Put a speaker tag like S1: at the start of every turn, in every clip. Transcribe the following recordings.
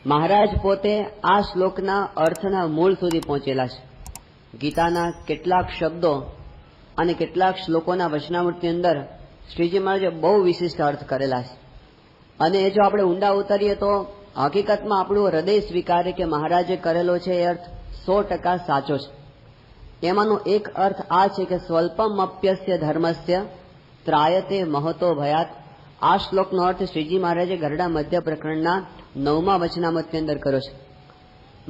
S1: મહારાજ પોતે આ શ્લોકના અર્થના મૂળ સુધી પહોંચેલા છે. ગીતાના કેટલાક શબ્દો અને કેટલાક શ્લોકોના વચનામૃતની અંદર શ્રીજી મહારાજે બહુ વિશિષ્ટ અર્થ કરેલા છે. અને એ જો આપણે ઊંડા ઉતરીએ તો હકીકતમાં આપણું હૃદય સ્વીકારે કે મહારાજે કરેલો છે એ અર્થ 100% સાચો છે. એમાંનો એક અર્થ આ છે કે સ્વલ્પમ અપ્યસ્ય ધર્મસ્ય ત્રાયતે મહતો ભયાત. આ શ્લોકનો અર્થ શ્રીજી મહારાજે ગરડા મધ્ય પ્રકરણના 9મા વચનામૃતની અંદર કર્યો છે.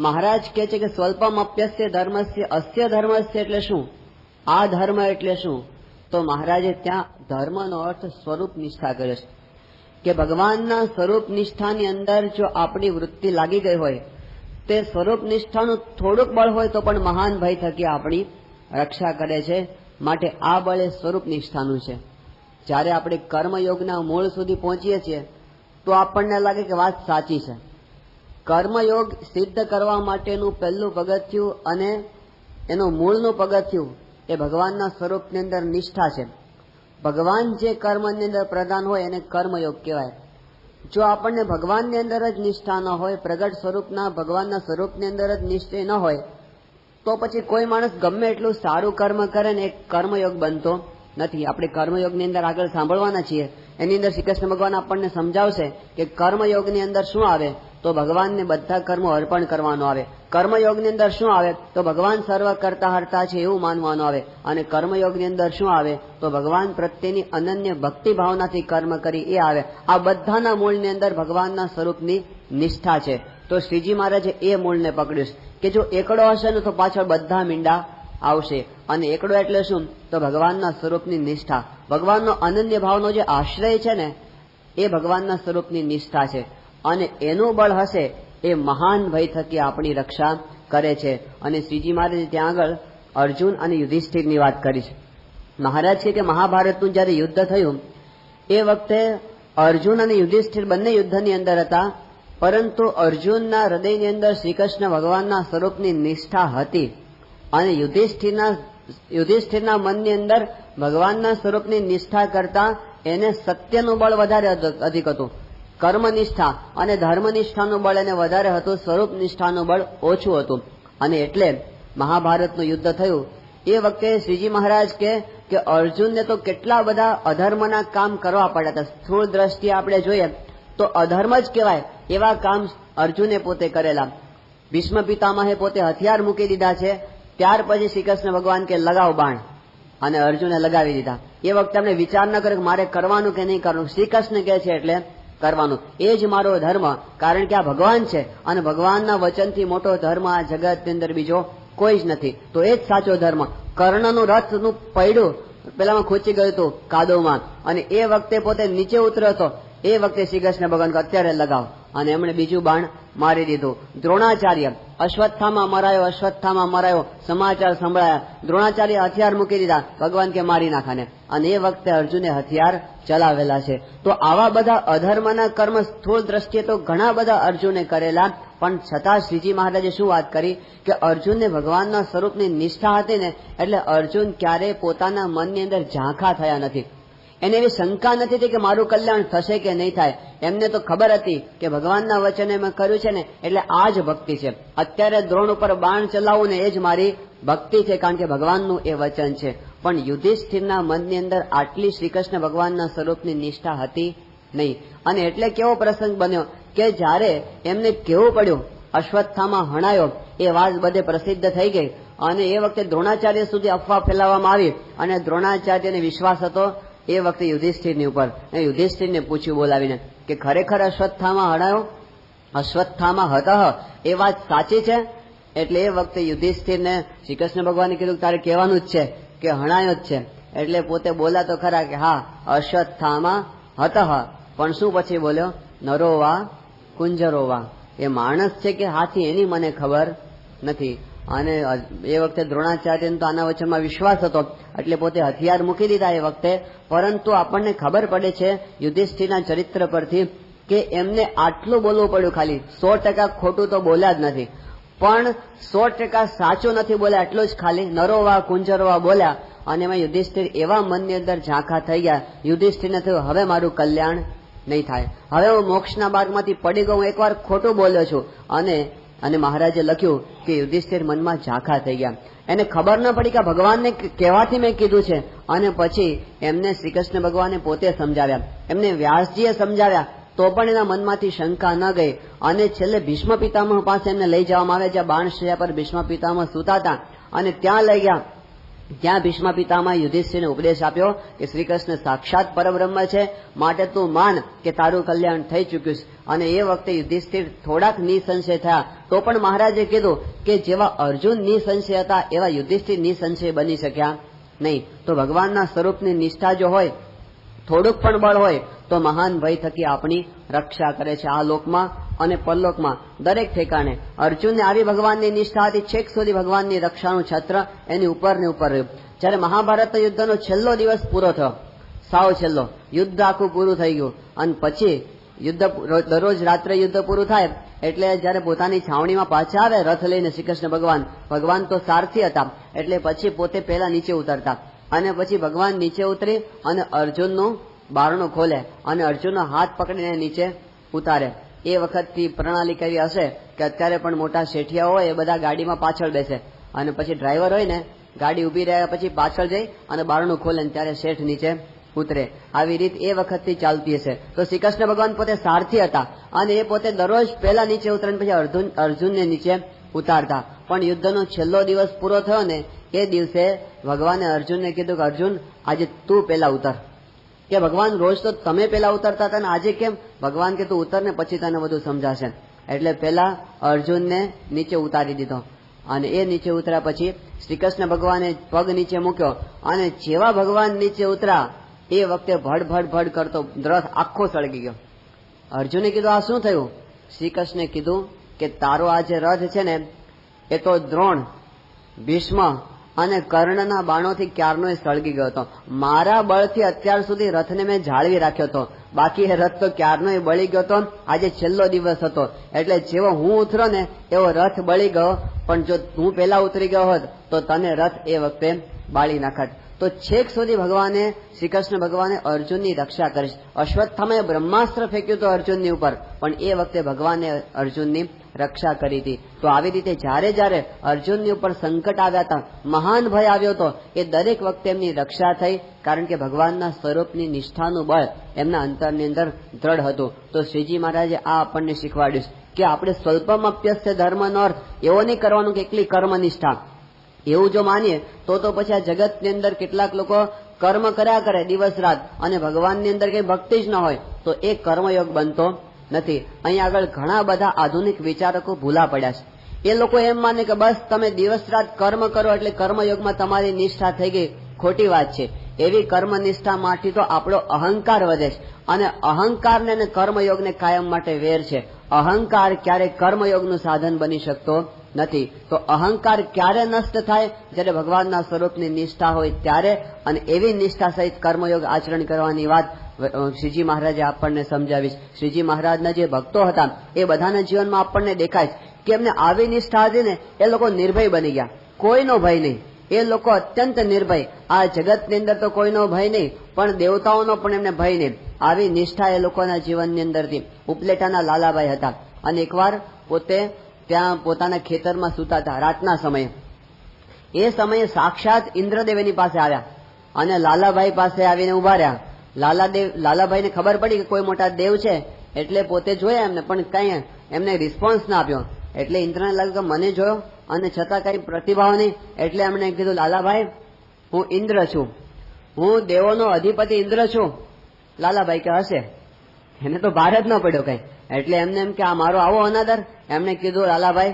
S1: મહારાજ કહે છે કે સ્વલ્પમ અપ્યસ્ય ધર્મસ્ય, અસ્ય ધર્મસ્ય એટલે શું, આ ધર્મ એટલે શું? તો મહારાજે ત્યાં ધર્મનો અર્થ સ્વરૂપ નિષ્ઠા કર્યો છે કે ભગવાનના સ્વરૂપ નિષ્ઠાની અંદર જો આપણી વૃત્તિ લાગી ગઈ હોય, તે સ્વરૂપ નિષ્ઠાનું થોડુંક બળ હોય તો પણ મહાન ભય થકી આપણી રક્ષા કરે છે. માટે આ બળ એ સ્વરૂપ નિષ્ઠાનું છે. જ્યારે આપણે કર્મયોગના મૂળ સુધી પહોંચીએ છીએ તો આપણને લાગે કે વાત સાચી છે. કર્મયોગ સિદ્ધ કરવા માટેનું પહેલું પગથિયું અને એનું મૂળનું પગથિયું એ ભગવાનના સ્વરૂપની અંદર નિષ્ઠા છે. ભગવાન જે કર્મની અંદર પ્રધાન હોય એને કર્મયોગ કહેવાય. જો આપણને ભગવાનની અંદર જ નિષ્ઠા ન હોય, પ્રગટ સ્વરૂપના ભગવાનના સ્વરૂપની અંદર જ નિશ્ચય ન હોય, તો પછી કોઈ માણસ ગમે એટલું સારું કર્મ કરે ને એ કર્મયોગ બનતો નથી. આપણે કર્મયોગની અંદર આગળ સાંભળવાના છીએ. એની અંદર શ્રી કૃષ્ણ ભગવાન આપણને સમજાવશે કે કર્મયોગની અંદર શું આવે તો ભગવાનને બધા કર્મો અર્પણ કરવાનો આવે. કર્મયોગની અંદર શું આવે તો ભગવાન સર્વ કરતા હરતા છે એવું માનવાનું આવે. અને કર્મયોગની અંદર શું આવે તો ભગવાન પ્રત્યેની અનન્ય ભક્તિ ભાવનાથી કર્મ કરી એ આવે. આ બધાના મૂળની અંદર ભગવાનના સ્વરૂપની નિષ્ઠા છે. તો શ્રીજી મહારાજે એ મૂળને પકડ્યું કે જો એકડો હશે ને તો પાછળ બધા મીંડા આવશે. અને એકડો એટલે શું તો ભગવાનના સ્વરૂપની નિષ્ઠા. ભગવાનનો અનન્ય ભાવનો જે આશ્રય છે ને એ ભગવાનના સ્વરૂપની નિષ્ઠા છે. અને એનું બળ હશે એ મહાન ભય થકી આપણી રક્ષા કરે છે. અને શ્રીજી મહારાજે ત્યાં આગળ અર્જુન અને યુધિષ્ઠિરની વાત કરી છે. મહારાજ કહે કે મહાભારતનું જયારે યુદ્ધ થયું એ વખતે અર્જુન અને યુધિષ્ઠિર બંને યુદ્ધની અંદર હતા, પરંતુ અર્જુનના હૃદયની અંદર શ્રી કૃષ્ણ ભગવાનના સ્વરૂપની નિષ્ઠા હતી અને યુધિષ્ઠિરના મનની અંદર ભગવાનના સ્વરૂપની નિષ્ઠા કરતા એને સત્યનું બળ વધારે અધિક હતું. કર્મનિષ્ઠા અને ધર્મનિષ્ઠાનું બળ એને વધારે હતું, સ્વરૂપ નિષ્ઠાનું બળ ઓછું હતું. અને એટલે મહાભારતનું યુદ્ધ થયું એ વખતે શ્રીજી મહારાજ કે અર્જુનને તો કેટલા બધા અધર્મના કામ કરવા પડ્યા હતા. સ્થૂળ દ્રષ્ટિએ આપણે જોઈએ તો અધર્મ જ કહેવાય એવા કામ અર્જુને પોતે કરેલા. ભીષ્મ પિતામહે પોતે હથિયાર મૂકી દીધા છે. ત્યાર પછી શ્રી કૃષ્ણ ભગવાન કે લગાવ બાણ, અને અર્જુને લગાવી દીધા. એ વખતે આપણે વિચાર ન કર્યો કે મારે કરવાનું કે નહીં કરવાનું. શ્રી કૃષ્ણ કહે છે એટલે કરવાનું. એ જ મારો ધર્મ, કારણ કે આ ભગવાન છે અને ભગવાનના વચનથી મોટો ધર્મ આ જગતની અંદર બીજો કોઈ જ નથી. તો એ જ સાચો ધર્મ. કર્ણનું રથનું પૈડું પેલામાં ખૂંચી ગયું હતું કાદવમાં, અને એ વખતે પોતે નીચે ઉતર્યો હતો. એ વખતે શ્રી કૃષ્ણ ભગવાન અત્યારે લગાવ, અને એમણે બીજું બાણ મારી દીધું. દ્રોણાચાર્ય અશ્વત્થામાં મરાયો સમાચાર સંભળાયા. દ્રોણાચાર્ય હથિયાર મૂકી દીધા. ભગવાન કે મારી નાખાને, અને એ વખતે અર્જુને હથિયાર ચલાવેલા છે. તો આવા બધા અધર્મના કર્મ સ્થૂળ દ્રષ્ટિએ તો ઘણા બધા અર્જુને કરેલા, પણ છતાં શ્રીજી મહારાજે શું વાત કરી કે અર્જુનને ભગવાનના સ્વરૂપની નિષ્ઠા હતી ને એટલે અર્જુન ક્યારેય પોતાના મનની અંદર ઝાંખા થયા નથી. એને એવી શંકા નથી થઈ કે મારું કલ્યાણ થશે કે નહીં થાય. એમને તો ખબર હતી કે ભગવાનના વચને મેં કર્યું છે ને એટલે આ જ ભક્તિ છે. અત્યારે દ્રોણ ઉપર બાણ ચલાવવું ને એ જ મારી ભક્તિ છે, કારણ કે ભગવાનનું એ વચન છે. પણ યુધિષ્ઠિરના મનની અંદર આટલી શ્રી કૃષ્ણ ભગવાનના સ્વરૂપની નિષ્ઠા હતી નહીં. અને એટલે કેવો પ્રસંગ બન્યો કે જ્યારે એમને કેવું પડ્યું અશ્વત્થામાં હણાયો, એ વાત બધે પ્રસિદ્ધ થઈ ગઈ. અને એ વખતે દ્રોણાચાર્ય સુધી અફવા ફેલાવવામાં આવી, અને દ્રોણાચાર્યને વિશ્વાસ હતો એ વખતે યુધિષ્ઠિરની ઉપર. યુધિષ્ઠિરને પૂછ્યું બોલાવીને કે ખરેખર અશ્વત્થામાં હણાયો, અશ્વત્થામાં હતઃ, એ વાત સાચી છે? એટલે એ વખતે યુધિષ્ઠિરને શ્રી કૃષ્ણ ભગવાને કીધું તારે કહેવાનું જ છે કે હણાયો જ છે. એટલે પોતે બોલા તો ખરા કે હા અશ્વત્થામાં હતઃ, પણ શું પછી બોલ્યો નરોવા કુંજરોવા, એ માણસ છે કે હાથી એની મને ખબર નથી. અને એ વખતે દ્રોણાચાર્યને તો આના વચનમાં વિશ્વાસ હતો એટલે પોતે હથિયાર મૂકી દીધા એ વખતે. પરંતુ આપણને ખબર પડે છે યુધિષ્ઠિરના ચરિત્ર પરથી કે એમને આટલું બોલવું પડ્યું, ખાલી 100% ખોટું તો બોલ્યા જ નથી, પણ 100% સાચું નથી બોલ્યા, એટલું જ ખાલી નરોવા કુંજરોવા બોલ્યા. અને એમાં યુધિષ્ઠિર એવા મનની અંદર ઝાંખા થઈ ગયા. યુધિષ્ઠિરને થયું હવે મારું કલ્યાણ નહીં થાય. હવે હું મોક્ષના માર્ગમાંથી પડી ગયો, હું એકવાર ખોટું બોલ્યો છું. અને મહારાજે લખ્યું કે યુધિષ્ઠિર મનમાં ઝાંખા થઈ ગયા. એને ખબર ન પડી કે ભગવાનને કહેવાથી મેં કીધું છે. અને પછી એમને શ્રી કૃષ્ણ ભગવાને પોતે સમજાવ્યા, એમને વ્યાસજીએ સમજાવ્યા, તો પણ એના મનમાંથી શંકા ન ગઈ. અને છેલ્લે ભીષ્મ પિતામહ પાસે એમને લઈ જવામાં આવ્યા, જ્યાં બાણશૈયા પર ભીષ્મ પિતામહ સૂતા હતા. અને ત્યાં લઈ ગયા. ત્યાં ભીષ્મ પિતામહ યુધિષ્ઠિરને ઉપદેશ આપ્યો કે શ્રી કૃષ્ણ સાક્ષાત પરબ્રહ્મ છે, માટે તું માન કે તારું કલ્યાણ થઈ ચૂક્યું છે. અને એ વખતે યુધિષ્ઠિર થોડાક નિસંશય થયા. તો પણ મહારાજે કીધું કે જેવા અર્જુન નિસંશય હતા એવા યુધિષ્ઠિર નિસંશય બની શક્યા નહીં. તો ભગવાનના સ્વરૂપની નિષ્ઠા જો હોય, થોડુંક પણ બળ હોય, તો મહાન ભય થકી આપણી રક્ષા કરે છે આ લોકમાં અને પરલોકમાં, દરેક ઠેકાણે. અર્જુનને આવી ભગવાનની નિષ્ઠા હતી, છેક સુધી ભગવાનની રક્ષાનું છત્ર એની ઉપર ને ઉપર રહ્યું. જયારે મહાભારત યુદ્ધનો છેલ્લો દિવસ પૂરો થયો, સાવ છેલ્લો, યુદ્ધ આખું પૂરું થઈ ગયું. અને પછી યુદ્ધ દરરોજ રાત્રે યુદ્ધ પૂરું થાય એટલે જયારે પોતાની છાવણીમાં પાછા આવે રથ લઈને શ્રી કૃષ્ણ ભગવાન તો સારથી હતા, એટલે પછી પોતે પહેલા નીચે ઉતરતા. અને પછી ભગવાન નીચે ઉતરી અને અર્જુનનું બારણું ખોલે અને અર્જુનનો હાથ પકડીને નીચે ઉતારે. એ વખતથી પ્રણાલી કેવી હશે કે અત્યારે પણ મોટા શેઠિયા હોય એ બધા ગાડીમાં પાછળ બેસે, અને પછી ડ્રાઈવર હોય ને ગાડી ઉભી રહ્યા પછી પાછળ જઈ અને બારણું ખોલે ને ત્યારે શેઠ નીચે ઉતરે. આવી રીત એ વખતથી ચાલતી હશે. તો શ્રી કૃષ્ણ ભગવાન પોતે સારથી હતા અને એ પોતે દરરોજ પહેલા નીચે ઉતરે પછી અર્જુનને નીચે ઉતારતા. પણ યુદ્ધનો છેલ્લો દિવસ પૂરો થયો ને એ દિવસે ભગવાને અર્જુનને કીધું કે અર્જુન આજે તું પેલા ઉતર. કે ભગવાન રોજ તો તમે પેલા ઉતરતા હતા ને આજે કેમ? ભગવાન કે તું ઉતર ને પછી તને બધું સમજાશે. એટલે પેલા અર્જુનને નીચે ઉતારી દીધો. અને એ નીચે ઉતર્યા પછી શ્રી કૃષ્ણ ભગવાને પગ નીચે મૂક્યો અને જેવા ભગવાન નીચે ઉતરા એ વખતે ભડ કરતો રથ આખો સળગી ગયો. અર્જુને કીધું આ શું થયું? શ્રી કૃષ્ણે કીધું કે તારો આ જે રથ છે ને એ તો દ્રોણ, ભીષ્મ અને કર્ણના બાણોથી ક્યારનો સળગી ગયો હતો. મારા બળથી અત્યાર સુધી રથને મેં જાળવી રાખ્યો હતો, બાકી એ રથ તો ક્યારનો બળી ગયો હતો. આજે છેલ્લો દિવસ હતો એટલે જેવો હું ઉતરો ને એવો રથ બળી ગયો. પણ જો હું પેલા ઉતરી ગયો હોત તો તને રથ એ વખતે બાળી નાખત. તો છેક સુધી ભગવાને શ્રી કૃષ્ણ ભગવાને અર્જુનની રક્ષા કરી. અશ્વત્થામાએ બ્રહ્માસ્ત્ર ફેંક્યું હતું અર્જુનની ઉપર, પણ એ વખતે ભગવાને અર્જુનની રક્ષા કરી હતી. તો આવી રીતે જ્યારે અર્જુનની ઉપર સંકટ આવ્યા હતા, મહાન ભય આવ્યો હતો, એ દરેક વખતે એમની રક્ષા થઈ. કારણ કે ભગવાનના સ્વરૂપની નિષ્ઠાનું બળ એમના અંતરની અંદર દ્રઢ હતું. તો શ્રીજી મહારાજે આ આપણને શીખવાડ્યું કે આપણે સ્વલ્પમપ્યસ્ય ધર્મનો અર્થ એવો નહીં કરવાનું કે એકલી કર્મનિષ્ઠા. એવું જો માનીએ તો પછી આ જગતની અંદર કેટલાક લોકો કર્મ કર્યા કરે દિવસ રાત અને ભગવાનની અંદર કઈ ભક્તિ જ ન હોય તો એ કર્મયોગ બનતો નથી. અહીં આગળ ઘણા બધા આધુનિક વિચારકો ભૂલા પડ્યા છે. એ લોકો એમ માને કે બસ તમે દિવસ રાત કર્મ કરો એટલે કર્મયોગમાં તમારી નિષ્ઠા થઈ ગઈ. ખોટી વાત છે. એવી કર્મનિષ્ઠા માંથી તો આપણો અહંકાર વધે છે અને અહંકારને અને કર્મયોગને કાયમ માટે વેર છે. અહંકાર ક્યારેય કર્મયોગનું સાધન બની શકતો નથી. તો અહંકાર ક્યારે નષ્ટ થાય? જ્યારે ભગવાનના સ્વરૂપની નિષ્ઠા હોય ત્યારે. અને એવી નિષ્ઠા સહિત કર્મયોગ આચરણ કરવાની વાત શ્રીજી મહારાજે આપણને સમજાવી. શ્રીજી મહારાજના જે ભક્તો હતા એ બધાના જીવનમાં આપણને દેખાય કે એમને આવી નિષ્ઠા હતી ને એ લોકો નિર્ભય બની ગયા. કોઈનો ભય નહીં, એ લોકો અત્યંત નિર્ભય. આ જગતની અંદર તો કોઈનો ભય નહીં, પણ દેવતાઓનો પણ એમને ભય નહીં. આવી નિષ્ઠા એ લોકોના જીવનની અંદરથી. ઉપલેટાના લાલાભાઈ હતા અને એકવાર પોતે ત્યાં પોતાના ખેતરમાં સૂતા હતા રાતના સમયે. એ સમયે સાક્ષાત ઇન્દ્રદેવ એની પાસે આવ્યા અને લાલાભાઈ પાસે આવીને ઉભા રહ્યા. લાલાભાઈને ખબર પડી કે કોઈ મોટા દેવ છે એટલે પોતે જોયા એમને, પણ કઈ એમને રિસ્પોન્સ ના આપ્યો. એટલે ઇન્દ્રને લાગ્યું કે મને જોયો અને છતાં કઈ પ્રતિભાવ નહીં. એટલે એમણે કીધું લાલાભાઈ હું ઇન્દ્ર છું, હું દેવોનો અધિપતિ ઇન્દ્ર છું. લાલાભાઈ કે હશે, એને તો ભાર જ ન પડ્યો કઈ. એટલે એમને એમ કે આ મારો આવો અનાદર. એમને કીધું લાલાભાઈ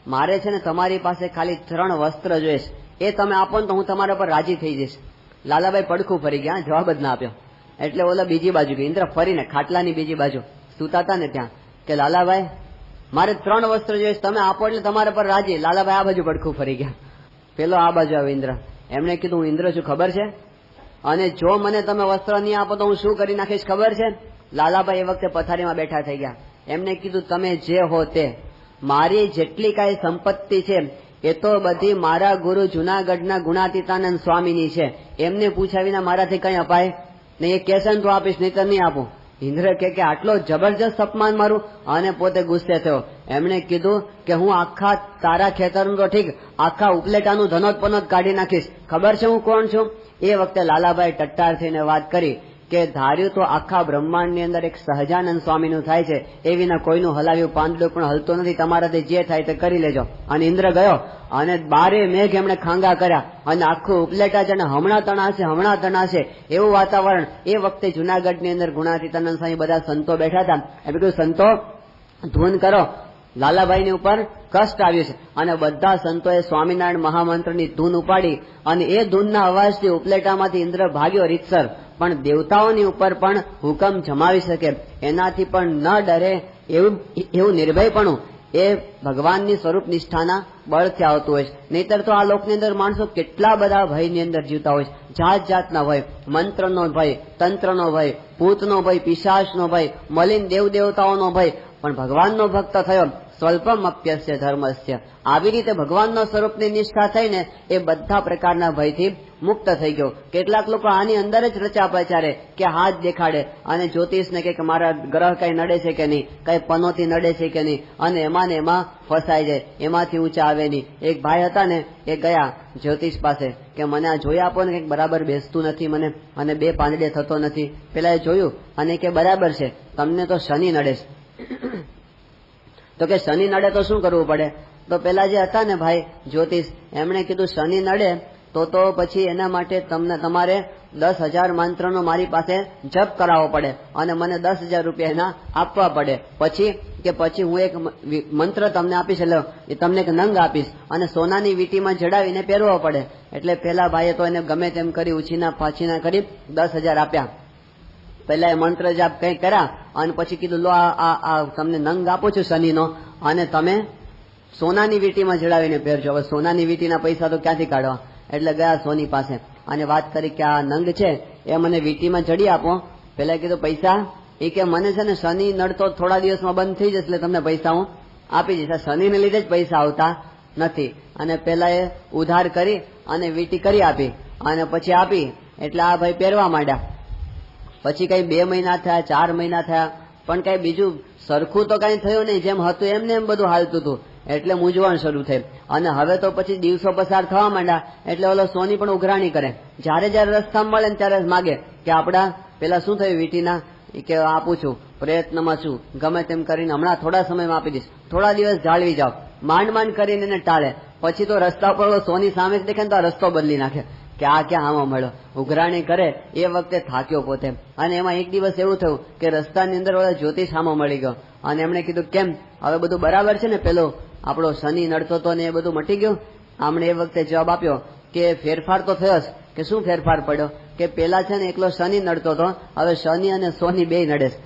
S1: મારે છે ને તમારી પાસે ખાલી 3 વસ્ત્ર જોઈશ, એ તમે આપો ને તો હું તમારા પર રાજી થઈ જઈશ. લાલાભાઈ પડખું ફરી ગયા, જવાબ જ ના આપ્યો. એટલે ઓલા બીજી બાજુ ગઈ. ઇન્દ્ર ફરીને ખાટલાની બીજી બાજુ સૂતા હતા ને ત્યાં કે લાલાભાઈ મારે 3 વસ્ત્ર જોઈશ, તમે આપો એટલે તમારા પર રાજી. લાલાભાઈ આ બાજુ પડખું ફરી ગયા, પેલો આ બાજુ આવ્યો ઇન્દ્ર. એમને કીધું હું ઇન્દ્ર છું ખબર છે, અને જો મને તમે વસ્ત્ર નહીં આપો તો હું શું કરી નાખીશ ખબર છે? લાલાભાઈ એ વખતે પથારીમાં બેઠા થઈ ગયા. એમને કીધું તમે જે હો તે, મારી જેટલી કાંઈ સંપત્તિ છે એ તો બધી મારા ગુરુ જુનાગઢના ગુણાતીતાનંદ સ્વામીની છે. એમને પૂછ્યા વિના મારાથી કઈ અપાય નહીં. એ કહેશે ને તો આપીશ, નહીં તો નહીં આપું. ઇન્દ્ર કે આટલો જબરજસ્ત અપમાન મારું, અને પોતે ગુસ્સે થયો. એમણે કીધું કે હું આખા તારા ખેતરનું તો ઠીક, આખા ઉપલેટાનું ધનોત્પનોત કાઢી નાખીશ. ખબર છે હું કોણ છું? એ વખતે લાલાભાઈ ટટ્ટાર થઈને વાત કરી કે ધાર્યું તો આખા બ્રહ્માંડની અંદર એક સહજાનંદ સ્વામીનું થાય છે, એ વિના કોઈનું હલાવ્યું પાંદડું પણ હલતો નથી. તમારાથી જે થાય તે કરી લેજો. અને ઇન્દ્ર ગયો અને 12 મેઘ એમણે ખાંગા કર્યા અને આખું ઉપલેટા છે ને હમણાં તણાશે એવું વાતાવરણ. એ વખતે જુનાગઢની અંદર ગુણાતીતાનંદ સ્વામી બધા સંતો બેઠા હતા. એમ કીધું, સંતો ધૂન કરો, લાલાભાઈની ઉપર કષ્ટ આવ્યું છે. અને બધા સંતોએ સ્વામિનારાયણ મહામંત્રની ધૂન ઉપાડી અને એ ધૂનના અવાજથી ઉપલેટામાંથી ઇન્દ્ર ભાગ્યો રીતસર. પણ દેવતાઓની ઉપર પણ હુકમ જમાવી શકે એનાથી પણ ન ડરે એવું નિર્ભયપણું એ ભગવાનની સ્વરૂપ નિષ્ઠાના બળથી આવતું હોય છે. નહીતર તો આ લોકની અંદર માણસો કેટલા બધા ભયની અંદર જીવતા હોય છે. જાત જાતના ભય, મંત્રનો ભય, તંત્રનો ભય, ભૂતનો ભય, પિશાચનો ભય, મલિન દેવ દેવતાઓનો ભય. પણ ભગવાનનો ભક્ત થયો સ્વલ્પમ અપ્યસ્ય ધર્મસ્ય. આવી રીતે ભગવાનના સ્વરૂપની નિષ્ઠા થઈને એ બધા પ્રકારના ભયથી મુક્ત થઈ ગયો. કેટલાક લોકો આની અંદર જ રચા પચારે કે હાથ દેખાડે અને જ્યોતિષને કે મારા ગ્રહ કઈ નડે છે કે નહીં, કઈ પનોતી નડે છે કે નહીં, અને એમાં ને એમાં ફસાઈ જાય, એમાંથી ઊંચા આવે નહીં. એક ભાઈ હતા ને, એ ગયા જ્યોતિષ પાસે કે મને આ જોઈ આપો ને, કંઈક બરાબર બેસતું નથી મને, અને 2 પાંદડે થતો નથી. પેલા એ જોયું અને કે બરાબર છે, તમને તો શનિ નડે છે. તો કે શનિ નડે તો શું કરવું પડે? તો પેલા જે હતા ને ભાઈ જ્યોતિષ, એમણે કીધું શનિ નડે તો પછી એના માટે તમારે 10,000 મંત્રનો મારી પાસે જપ કરાવવો પડે અને મને 10,000 રૂપિયા એના આપવા પડે. પછી હું એક મંત્ર તમને આપીશ, એટલે તમને એક નંગ આપીશ અને સોનાની વીંટીમાં જડાવીને પહેરવો પડે. એટલે પેલા ભાઈએ તો એને ગમે તેમ કરી ઉછીના પાછીના કરી 10,000 આપ્યા. પેલા એ મંત્ર જાપ કઈ કર્યા અને પછી કીધું, લો આ તમને નંગ આપું છું શનિનો, અને તમે સોનાની વીંટીમાં જડાવીને પહેરજો. હવે સોનાની વીંટીના પૈસા તો ક્યાંથી કાઢવા? એટલે ગયા સોની પાસે અને વાત કરી કે આ નંગ છે એ મને વીંટીમાં જડી આપો. પેલા કીધું પૈસા? એ કે મને છે ને શનિ નડતો થોડા દિવસમાં બંધ થઈ જશે, એટલે તમને પૈસા હું આપી દઈશ. શનિને લીધે જ પૈસા આવતા નથી. અને પેલા એ ઉધાર કરી અને વીંટી કરી આપી અને પછી આપી એટલે આ ભાઈ પહેરવા માંડ્યા. પછી કઈ 2 મહિના થયા, 4 મહિના થયા, પણ કઈ બીજું સરખું તો કઈ થયું નહીં. જેમ હતું એમને એમ બધું હાલતું હતું. એટલે મૂંઝવણ શરૂ થઈ અને હવે તો પછી દિવસો પસાર થવા માંડ્યા. એટલે ઓલો સોની પણ ઉઘરાણી કરે. જયારે રસ્તા મળે ને ત્યારે માગે કે આપડા પેલા શું થયું વીંટીના, કે આપું છું, પ્રયત્નમાં છું, ગમે તેમ કરીને હમણાં થોડા સમયમાં આપી દઈશ, થોડા દિવસ જાળવી જાઓ. માંડ કરીને એને ટાળે. પછી તો રસ્તા પર સોની સામે જ દેખે ને તો આ રસ્તો બદલી નાખે કે આ ક્યાં આમાં મળ્યો. ઉઘરાણી કરે એ વખતે થાક્યો પોતે. અને એમાં એક દિવસ એવું થયું કે રસ્તાની અંદર ઓલા જ્યોતિષ સામો મળી ગયો અને એમણે કીધું, કેમ હવે બધું બરાબર છે ને? પેલો આપણો શનિ નડતો હતો ને એ બધું મટી ગયું? આમણે એ વખતે જવાબ આપ્યો કે ફેરફાર તો થયો જ. કે શું ફેરફાર પડ્યો? કે પેલા છે ને એકલો શનિ નડતો હતો, હવે શનિ અને સોની 2 નડે છે.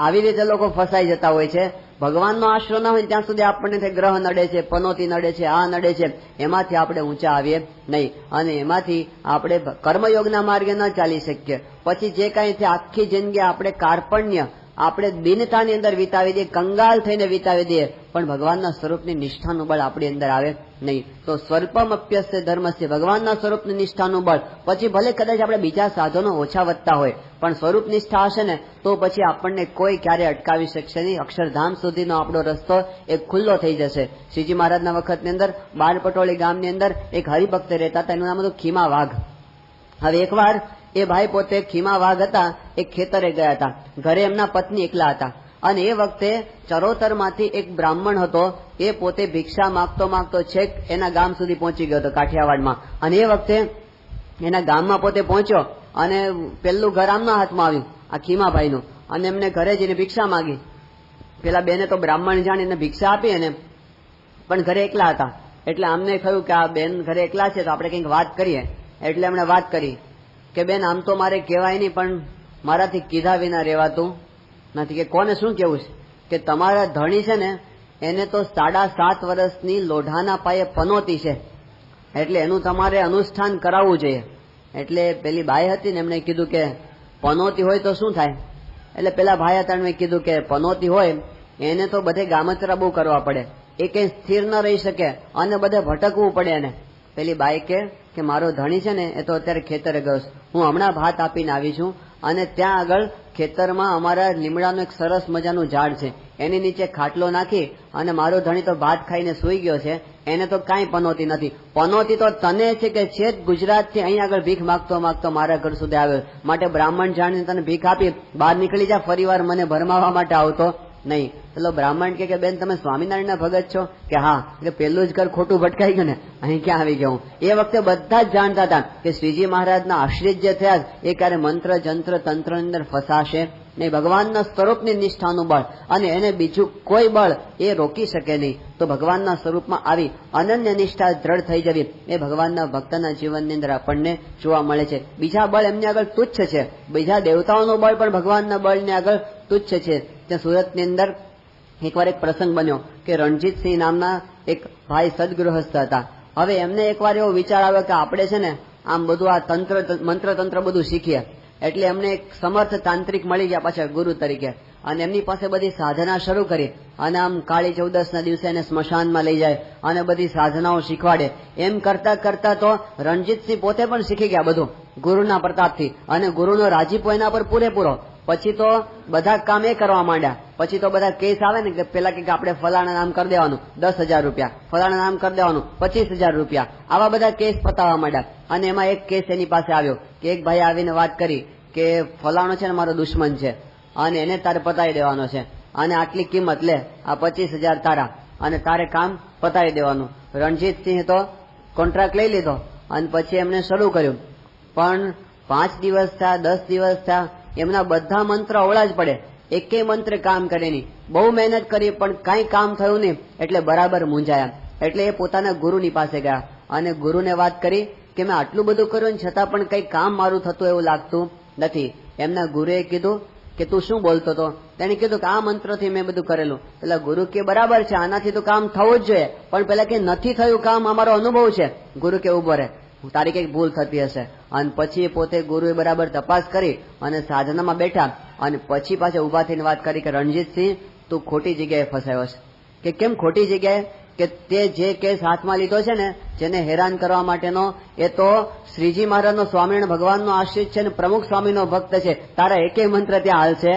S1: આવી રીતે લોકો ફસાઈ જતા હોય છે. ભગવાનનો આશરો ના હોય ત્યાં સુધી આપણને ગ્રહ નડે છે, પનોતી નડે છે, આ નડે છે, એમાંથી આપણે ઊંચા આવીએ નહીં અને એમાંથી આપણે કર્મયોગના માર્ગે ન ચાલી શકીએ. પછી જે કાંઈ છે આખી જિંદગી આપણે કાર્પણ્ય, આપણે દિનતાની અંદર વિતાવી દઈએ, કંગાલ થઈને વિતાવી દઈએ, પણ ભગવાનના સ્વરૂપની નિષ્ઠાનું બળ આપણી અંદર આવે નહીં. તો સ્વલ્પમ અપ્યસ્ય ધર્મસ્ય, ભગવાનના સ્વરૂપની નિષ્ઠાનું બળ. પછી ભલે કદાચ આપણે બીજા સાધનો ઓછા વધતા હોય, પણ સ્વરૂપ નિષ્ઠા હશે ને તો પછી આપણને કોઈ ક્યારે અટકાવી શકશે નહીં. અક્ષરધામ સુધીનો આપણો રસ્તો એ ખુલ્લો થઈ જશે. શ્રીજી મહારાજના વખતની અંદર બારપટોળી ગામની અંદર એક હરિભક્ત રહેતા હતા, એનું નામ હતું ખીમા વાઘ. હવે એકવાર એ ભાઈ પોતે ખીમા વાઘ હતા, એક ખેતરે ગયા હતા. ઘરે એમના પત્ની એકલા હતા અને એ વખતે ચરોતરમાંથી એક બ્રાહ્મણ હતો, એ પોતે ભિક્ષા માંગતો છેક એના ગામ સુધી પહોંચી ગયો હતો કાઠિયાવાડમાં. અને એ વખતે એના ગામમાં પોતે પહોંચ્યો અને પેલું ઘર આમના હાથમાં આવ્યું, આ ખીમાભાઈનું, અને એમને ઘરે જઈને ભિક્ષા માંગી. પેલા બેને તો બ્રાહ્મણ જાણીને ભિક્ષા આપી એને, પણ ઘરે એકલા હતા. એટલે અમને કહ્યું કે આ બેન ઘરે એકલા છે તો આપણે કંઈક વાત કરીએ. એટલે એમણે વાત કરી કે બેન, આમ તો મારે કહેવાય નહીં, પણ મારાથી કીધા વિના રહેવાતું નથી. કે કોને શું કેવું છે? કે તમારા ધણી છે ને એને તો 7.5 વર્ષની લોઢાના પાયે પનોતી છે, એટલે એનું તમારે અનુષ્ઠાન કરાવવું જોઈએ. એટલે પેલી બાઈ હતી ને એમણે કીધું કે પનોતી હોય તો શું થાય? એટલે પેલા ભાઈ હતા એમણે કીધું કે પનોતી હોય એને તો બધે ગામચરા બહુ કરવા પડે, એ કઈ સ્થિર ન રહી શકે અને બધે ભટકવું પડે એને. પેલી બાઈ કે મારો ધણી છે ને એ તો અત્યારે ખેતરે ગયો, હું હમણાં ભાત આપીને આવી છું અને ત્યાં આગળ ખેતરમાં અમારા લીમડાનું એક સરસ મજાનું ઝાડ છે, એની નીચે ખાટલો નાખી અને મારો ધણી તો ભાત ખાઈને સૂઈ ગયો છે. એને તો કાંઈ પનોતી નથી. પનોતી તો તને છે કે છેક ગુજરાતથી અહીં આગળ ભીખ માગતો માગતો મારા ઘર સુધી આવ્યો. માટે બ્રાહ્મણ જાણીને તને ભીખ આપી બહાર નીકળી જા, ફરીવાર મને ભરમાવા માટે આવતો નહીં. પેલો બ્રાહ્મણ કે બેન તમે સ્વામિનારાયણના ભગત છો? કે હા. એટલે પેલું જ ઘર ખોટું ભટકાઈ ગયું ને, અહીં ક્યાં આવી ગયો હું. એ વખતે બધા જ જાણતા હતા કે શ્રીજી મહારાજના આશ્રિત જે થયા એ ક્યારે મંત્ર જંત્ર તંત્રની અંદર ફસાશે નહીં. ભગવાનના સ્વરૂપની નિષ્ઠાનું બળ અને એને બીજું કોઈ બળ એ રોકી શકે નહીં. તો ભગવાનના સ્વરૂપમાં આવી અનન્ય નિષ્ઠા દ્રઢ થઈ જવી એ ભગવાનના ભક્તના જીવનની અંદર આપણને જોવા મળે છે. બીજા બળ એમની આગળ તુચ્છ છે, બીજા દેવતાઓનું બળ પણ ભગવાનના બળની આગળ તુચ્છ છે. ત્યાં સુરતની અંદર એકવાર એક પ્રસંગ બન્યો કે રણજીતસિંહ નામના એક ભાઈ સદગૃહસ્થ હતા. હવે એમને એકવાર એવો વિચાર આવ્યો કે આપણે છે ને આમ બધું આ મંત્ર તંત્ર બધું શીખીએ. એટલે એમને એક સમર્થ તાંત્રિક મળી ગયા પાછા ગુરુ તરીકે, અને એમની પાસે બધી સાધના શરૂ કરી અને આમ કાળી ચૌદસના દિવસે એને સ્મશાનમાં લઈ જાય અને બધી સાધનાઓ શીખવાડે. એમ કરતા કરતા તો રણજીતસિંહ પોતે પણ શીખી ગયા બધું ગુરુના પ્રતાપથી, અને ગુરુનો રાજીપો એના પર પૂરેપૂરો. પછી તો બધા કામ એ કરવા માંડ્યા. પછી તો બધા કેસ આવે ને કે પેલા કે આપણે ફલાણા નામ કરી દેવાનું 10,000 રૂપિયા, ફલાણા નામ કરી દેવાનું 25,000 રૂપિયા, આવા બધા કેસ પતાવવા માંડ્યા. અને એમાં એક કેસ એની પાસે આવ્યો કે એક ભાઈ આવીને વાત કરી કે ફલાણો છે ને મારો દુશ્મન છે અને એને તારે પતાવી દેવાનો છે, અને આટલી કિંમત લે, આ 25,000 તારા, અને તારે કામ પતાવી દેવાનું. રણજીતસિંહ તો કોન્ટ્રાક્ટ લઈ લીધો અને પછી એમને શરૂ કર્યું. પણ 5 દિવસ થયા, 10 દિવસ થયા, એમના બધા મંત્ર અવળા જ પડે, એકેય મંત્ર કામ કરે નહીં. બહુ મહેનત કરી પણ કાંઈ કામ થયું નહીં, એટલે બરાબર મૂંઝાયા. એટલે એ પોતાના ગુરુની પાસે ગયા અને ગુરુને વાત કરી કે મેં આટલું બધું કર્યું ને છતાં પણ કઈ કામ મારું થતું એવું લાગતું નથી. એમના ગુરુએ કીધું કે તું શું બોલતો હતો? તેને કીધું કે આ મંત્રથી મેં બધું કરેલું. પેલા ગુરુ કે બરાબર છે, આનાથી તો કામ થવું જ જોઈએ, પણ પેલા કે નથી થયું કામ, અમારો અનુભવ છે. ગુરુ કે ઉભો રહે, તારી કઈક ભૂલ થતી હશે. અને પછી પોતે ગુરુએ બરાબર તપાસ કરી અને સાધનામાં બેઠા અને પછી પાછા ઉભા થઈને વાત કરી કે રણજીતસિંહ તું ખોટી જગ્યાએ ફસાયો છે. કે કેમ ખોટી જગ્યાએ? કે તે જે કેસ હાથમાં લીધો છે ને, જેને હેરાન કરવા માટેનો, એ તો શ્રીજી મહારાજનો સ્વામિનારાયણ ભગવાનનો આશ્રિત છે ને પ્રમુખ સ્વામીનો ભક્ત છે. તારા એકેય મંત્ર ત્યાં હાલશે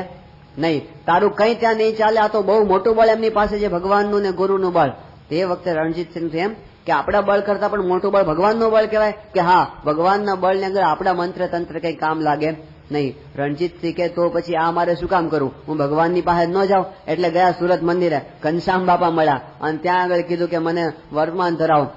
S1: નહીં, તારું કઈ ત્યાં નહીં ચાલે. આ તો બહુ મોટું બળ એમની પાસે છે, ભગવાનનું ને ગુરુનું બળ. તે વખતે રણજીતસિંહ એમ કે આપણા બળ કરતા પણ મોટું બળ ભગવાનનું બળ કહેવાય. કે હા, ભગવાનના બળની અંદર આપણા મંત્ર તંત્ર કઈ કામ લાગે નહીં. રણજીતસિંહ કે તો પછી આ મારે શું કામ કરવું, હું ભગવાનની પાસે ન જાઉં. એટલે ગયા સુરત મંદિરે, ઘનશ્યામ બાપા મળ્યા અને ત્યાં આગળ કીધું કે મને વર્તમાન ધરાવો,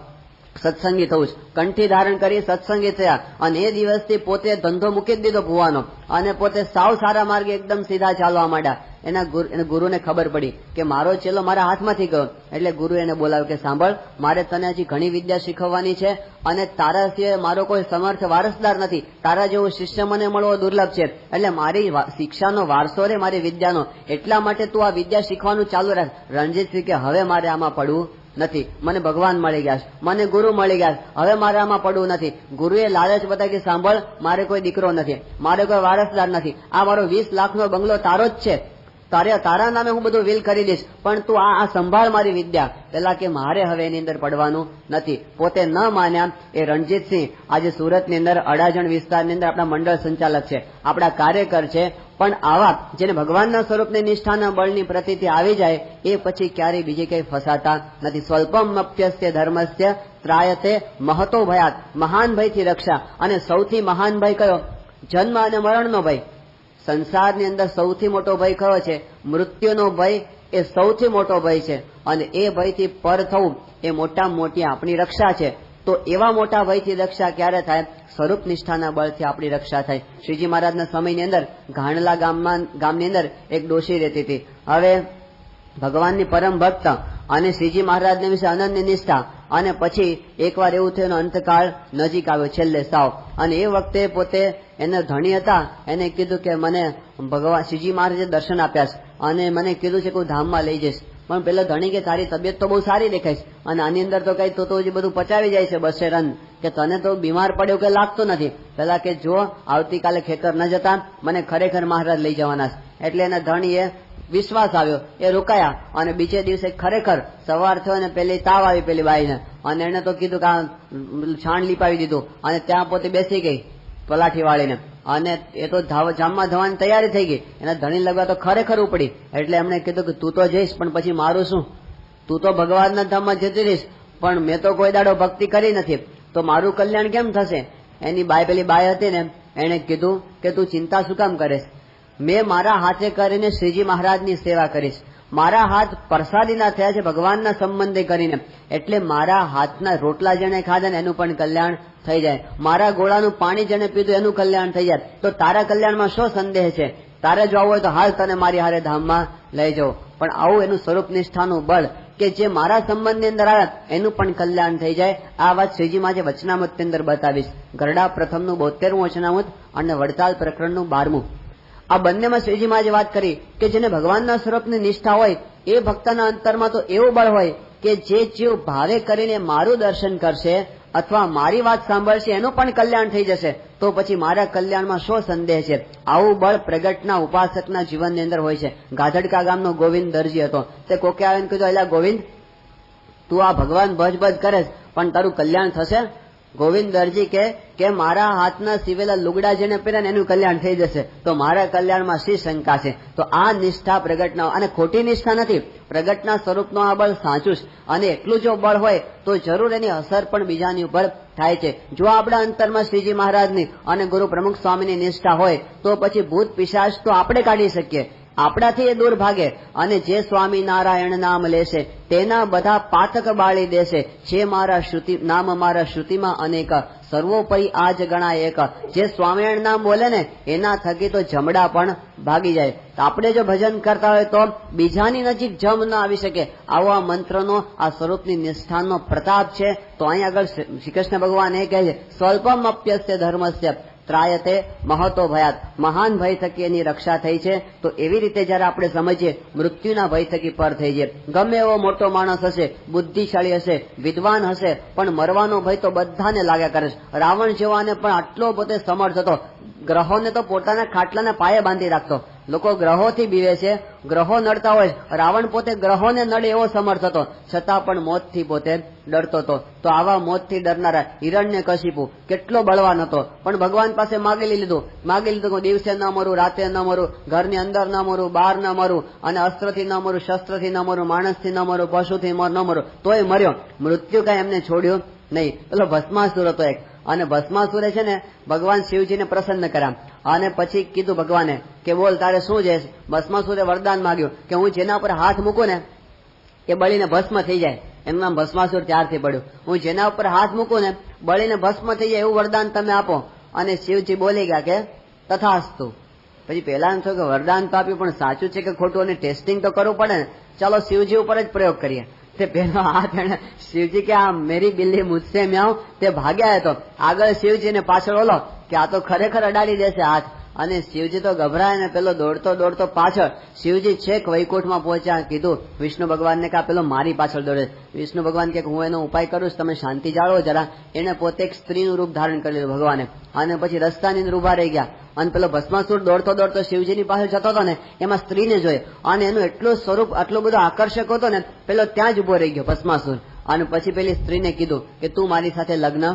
S1: સત્સંગી થવું છે. કંઠી ધારણ કરી સત્સંગી થયા અને એ દિવસથી પોતે ધંધો મૂકી જ દીધો ભુવાનો અને પોતે સાવ સારા માર્ગે એકદમ સીધા ચાલવા માંડ્યા. એના ગુરુને ખબર પડી કે મારો ચેલો મારા હાથમાંથી ગયો. એટલે ગુરુ એને બોલાવ્યો કે સાંભળ, મારે તને હજી ઘણી વિદ્યા શીખવવાની છે અને તારા સિવાય મારો કોઈ સમર્થ વારસદાર નથી. તારા જેવો શિષ્ય મને મળવો દુર્લભ છે. એટલે મારી શિક્ષાનો વારસો રે, મારી વિદ્યાનો, એટલા માટે તું આ વિદ્યા શીખવાનું ચાલુ રાખ. રણજીતસિંહ કે હવે મારે આમાં પડવું નથી, મને ભગવાન મળી ગયા છે, મને ગુરુ મળી ગયા છે, હવે મારે આમાં પડવું નથી. ગુરુએ લાલચ બતાવી કે સાંભળ, મારે કોઈ દીકરો નથી, મારે કોઈ વારસદાર નથી, આ મારો 20 લાખનો બંગલો તારો જ છે, તારા નામે હું બધું વિલ કરી દઈશ, પણ તું આ સંભાળ મારી વિદ્યા. પેલા કે મારે હવે એની અંદર પડવાનું નથી. પોતે ન માન્યા એ રણજીતસિંહ આજે સુરતની અંદર અડાજણ વિસ્તારની અંદર આપણા મંડળ સંચાલક છે, આપણા કાર્યકર છે. પણ આવા જેને ભગવાનના સ્વરૂપની નિષ્ઠાના બળની પ્રતીતિ આવી જાય એ પછી ક્યારેય બીજી કઈ ફસાતા નથી. સ્વલ્પમપ્યસ્ય ધર્મસ્ય ત્રાયતે મહતો ભયાત, મહાન ભયથી રક્ષા. અને સૌથી મહાન ભય કયો? જન્મ અને મરણનો ભય. સંસારની અંદર સૌથી મોટો ભય કયો છે? મૃત્યુનો ભય. એ સૌથી મોટો ભય છે અને એ ભયથી પર થવું એ મોટામાં મોટી આપણી રક્ષા છે. તો એવા મોટા ભયથી રક્ષા ક્યારે થાય? સ્વરૂપ નિષ્ઠાના બળથી આપણી રક્ષા થાય. શ્રીજી મહારાજના સમયની અંદર ઘાણલા ગામની અંદર એક ડોશી રહેતી હતી. હવે ભગવાનની પરમ ભક્ત અને શ્રીજી મહારાજને વિશે અનન્ય નિષ્ઠા. અને પછી એકવાર એવું થયું, અંતકાળ નજીક આવ્યો છેલ્લે સાવ. અને એ વખતે પોતે એના ધણી હતા, એને કીધું કે મને ભગવાન શ્રીજી મહારાજે દર્શન આપ્યા છે અને મને કીધું છે કે હું ધામમાં લઈ જઈશ. પણ પેલો ધણી કે તારી તબિયત તો બહુ સારી દેખાય છે અને આની અંદર તો કઈ તો હજી બધું પચાવી જાય છે બસે રન, કે તને તો બીમાર પડ્યો કે લાગતું નથી. પેલા કે જો આવતીકાલે ખેતર ન જતા મને ખરેખર મહારાજ લઈ જવાના છે. એટલે એના ધણીએ વિશ્વાસ આવ્યો, એ રોકાયા અને બીજે દિવસે ખરેખર સવાર થયો અને પેલી તાવ આવી પેલી બાઈને, અને એને તો કીધું કે છાણ લીપાવી દીધું અને ત્યાં પોતે બેસી ગઈ પલાઠી વાળીને. અને એ તો જામમાં જવાની તૈયારી થઈ ગઈ. એના ધણી લગવા તો ખરેખર ઉપડી. એટલે એમણે કીધું કે તું તો જઈશ, પણ પછી મારું શું? તું તો ભગવાનના ધામમાં જતી રહીશ, પણ મેં તો કોઈ દાડો ભક્તિ કરી નથી, તો મારું કલ્યાણ કેમ થશે? એની પેલી બાઈ હતી ને, એને કીધું કે તું ચિંતા શું કામ કરીશ? મેં મારા હાથે કરીને શ્રીજી મહારાજની સેવા કરીશ. મારા હાથ પ્રસાદીના થયા છે ભગવાનના સંબંધે કરીને, એટલે મારા હાથના રોટલા જેને ખાધા ને એનું પણ કલ્યાણ થઈ જાય. મારા ગોળાનું પાણી જેને પીધું એનું કલ્યાણ થઈ જાય. તો તારા કલ્યાણમાં શું સંદેહ છે? તારે જો આવું હોય તો હાલ તને મારી હારે ધામમાં લઈ જાઓ. પણ આવું એનું સ્વરૂપ નિષ્ઠાનું બળ કે જે મારા સંબંધની અંદર આવે એનું પણ કલ્યાણ થઈ જાય. આ વાત શ્રીજીમાં જે વચનામૃતની અંદર બતાવીશ. ગરડા પ્રથમનું 72મું વચનામૃત અને વડતાલ પ્રકરણનું 12મું. આ બંનેમાં શ્રીજીમાં જે વાત કરી કે જેને ભગવાનના સ્વરૂપની નિષ્ઠા હોય એ ભક્તના અંતરમાં તો એવું બળ હોય કે જે જીવ ભાવે કરીને મારું દર્શન કરશે અથવા મારી વાત સાંભળશે એનું પણ કલ્યાણ થઈ જશે. તો પછી મારા કલ્યાણમાં શું સંદેહ છે? આવું બળ પ્રગટના ઉપાસકના જીવનની અંદર હોય છે. ગાધડકા ગામનો ગોવિંદ દરજી હતો. તે કોકે આવીને કીધું, એલા ગોવિંદ, તું આ ભગવાન ભજ ભજ કરે પણ તારું કલ્યાણ થશે? ગોવિંદ દરજી કે મારા હાથના સીવેલા લુગડા જેને પહેર્યા એનું કલ્યાણ થઈ જશે, તો મારા કલ્યાણમાં શી શંકા છે? તો આ નિષ્ઠા પ્રગટના, અને ખોટી નિષ્ઠા નથી, પ્રગટના સ્વરૂપનો આ બળ સાચું છે. અને એટલું જો બળ હોય તો જરૂર એની અસર પણ બીજાની ઉપર થાય છે. જો આપણા અંતરમાં શ્રીજી મહારાજની અને ગુરુ પ્રમુખ સ્વામીની નિષ્ઠા હોય તો પછી ભૂત પિશાચ તો આપણે કાઢી શકીએ, આપણાથી એ દૂર ભાગે. અને જે સ્વામી નારાયણ નામ લેશે તેના બધા પાતક બાળી દેશે. જે મારા શ્રુતિ નામ મારા શ્રુતિમાં અનેક, સર્વોપરી આજ ગણાય એક. જે સ્વામિનારાયણ નામ બોલે ને એના થકી તો જમડા પણ ભાગી જાય. તો આપણે જો ભજન કરતા હોય તો બીજાની નજીક જમ ન આવી શકે. આવો આ મંત્રનો, આ સ્વરૂપની નિષ્ઠાનો પ્રતાપ છે. તો અહીં આગળ શ્રી કૃષ્ણ ભગવાન એ કહે છે, સ્વલ્પમ અપ્યસ્ય ધર્મસ્ય ત્રાયતે મહતો ભયાત. મહાન ભય થકી એની રક્ષા થઈ છે. તો એવી રીતે જયારે આપણે સમજીએ મૃત્યુના ભય થકી પર થઈ જાય. ગમે એવો મોટો માણસ હશે, બુદ્ધિશાળી હશે, વિદ્વાન હશે, પણ મરવાનો ભય તો બધાને લાગ્યા કરે છે. રાવણ જેવાને પણ આટલો પોતે સમર્થ હતો, ગ્રહોને તો પોતાના ખાટલાના પાયે બાંધી રાખતો. લોકો ગ્રહોથી બીવે છે, ગ્રહો નડતા હોય. રાવણ પોતે ગ્રહોને નડે એવો સમર્થ હતો, છતાં પણ મોતથી પોતે ડરતો હતો. તો આવા મોતથી ડરનારા હિરણ્યકશિપુ કેટલો બળવાન હતો, પણ ભગવાન પાસે માગી લીધું દિવસે ન મરું, રાતે ન મરું, ઘરની અંદર ન મરું, બહાર ન મરું, અને અસ્ત્રથી ન મરું, શસ્ત્રથી ન મરું, માણસથી ન મરું, પશુથી ન મરું. તોય મર્યો. મૃત્યુ કઈ એમને છોડ્યું નહીં. પેલો ભસ્માસુર હતો એક, અને ભસ્માસુરે છે ને ભગવાન શિવજીને પ્રસન્ન કર્યા. અને પછી કીધું ભગવાને કે બોલ તારે શું છે? ભસ્માસુરે વરદાન માંગ્યું કે હું જેના ઉપર હાથ મૂકું ને એ બળીને ભસ્મ થઈ જાય. એનું નામ ભસ્માસુર ત્યારથી પડ્યું. હું જેના ઉપર હાથ મૂકું ને બળીને ભસ્મ થઈ જાય એવું વરદાન તમે આપો. અને શિવજી બોલી ગયા કે તથાસ્તુ. પછી પેલા એમ થયું કે વરદાન તો આપ્યું, પણ સાચું છે કે ખોટું, અને ટેસ્ટિંગ તો કરવું પડે ને. ચાલો શિવજી ઉપર જ પ્રયોગ કરીએ. તે પેલો હાથ એને શિવજી કે આ મેરી બિલ્લી મુझसे म्याऊं, તે ભાગ્યા હતો. આગળ શિવજી ને પાછળ ઓલો કે આ તો ખરેખર અડાડી દેશે હાથ. અને શિવજી તો ગભરાય ને પેલો દોડતો પાછળ. શિવજી છેક વૈકુંઠમાં પહોંચ્યા. કીધું વિષ્ણુ ભગવાનને કે આ પેલો મારી પાછળ દોડે. વિષ્ણુ ભગવાન કે હું એનો ઉપાય કરું છું, તમે શાંતિ જાળવો જરા. એને પોતે એક સ્ત્રીનું રૂપ ધારણ કરી લીધું ભગવાને. અને પછી રસ્તાની અંદર ઉભા રહી ગયા. અને પેલો ભસ્માસુર દોડતો શિવજીની પાસે જતો હતો ને એમાં સ્ત્રીને જોઈ, અને એનું એટલું સ્વરૂપ આટલું બધું આકર્ષક હતો ને પેલો ત્યાં જ ઉભો રહી ગયો ભસ્માસુર. અને પછી પેલી સ્ત્રીને કીધું કે તું મારી સાથે લગ્ન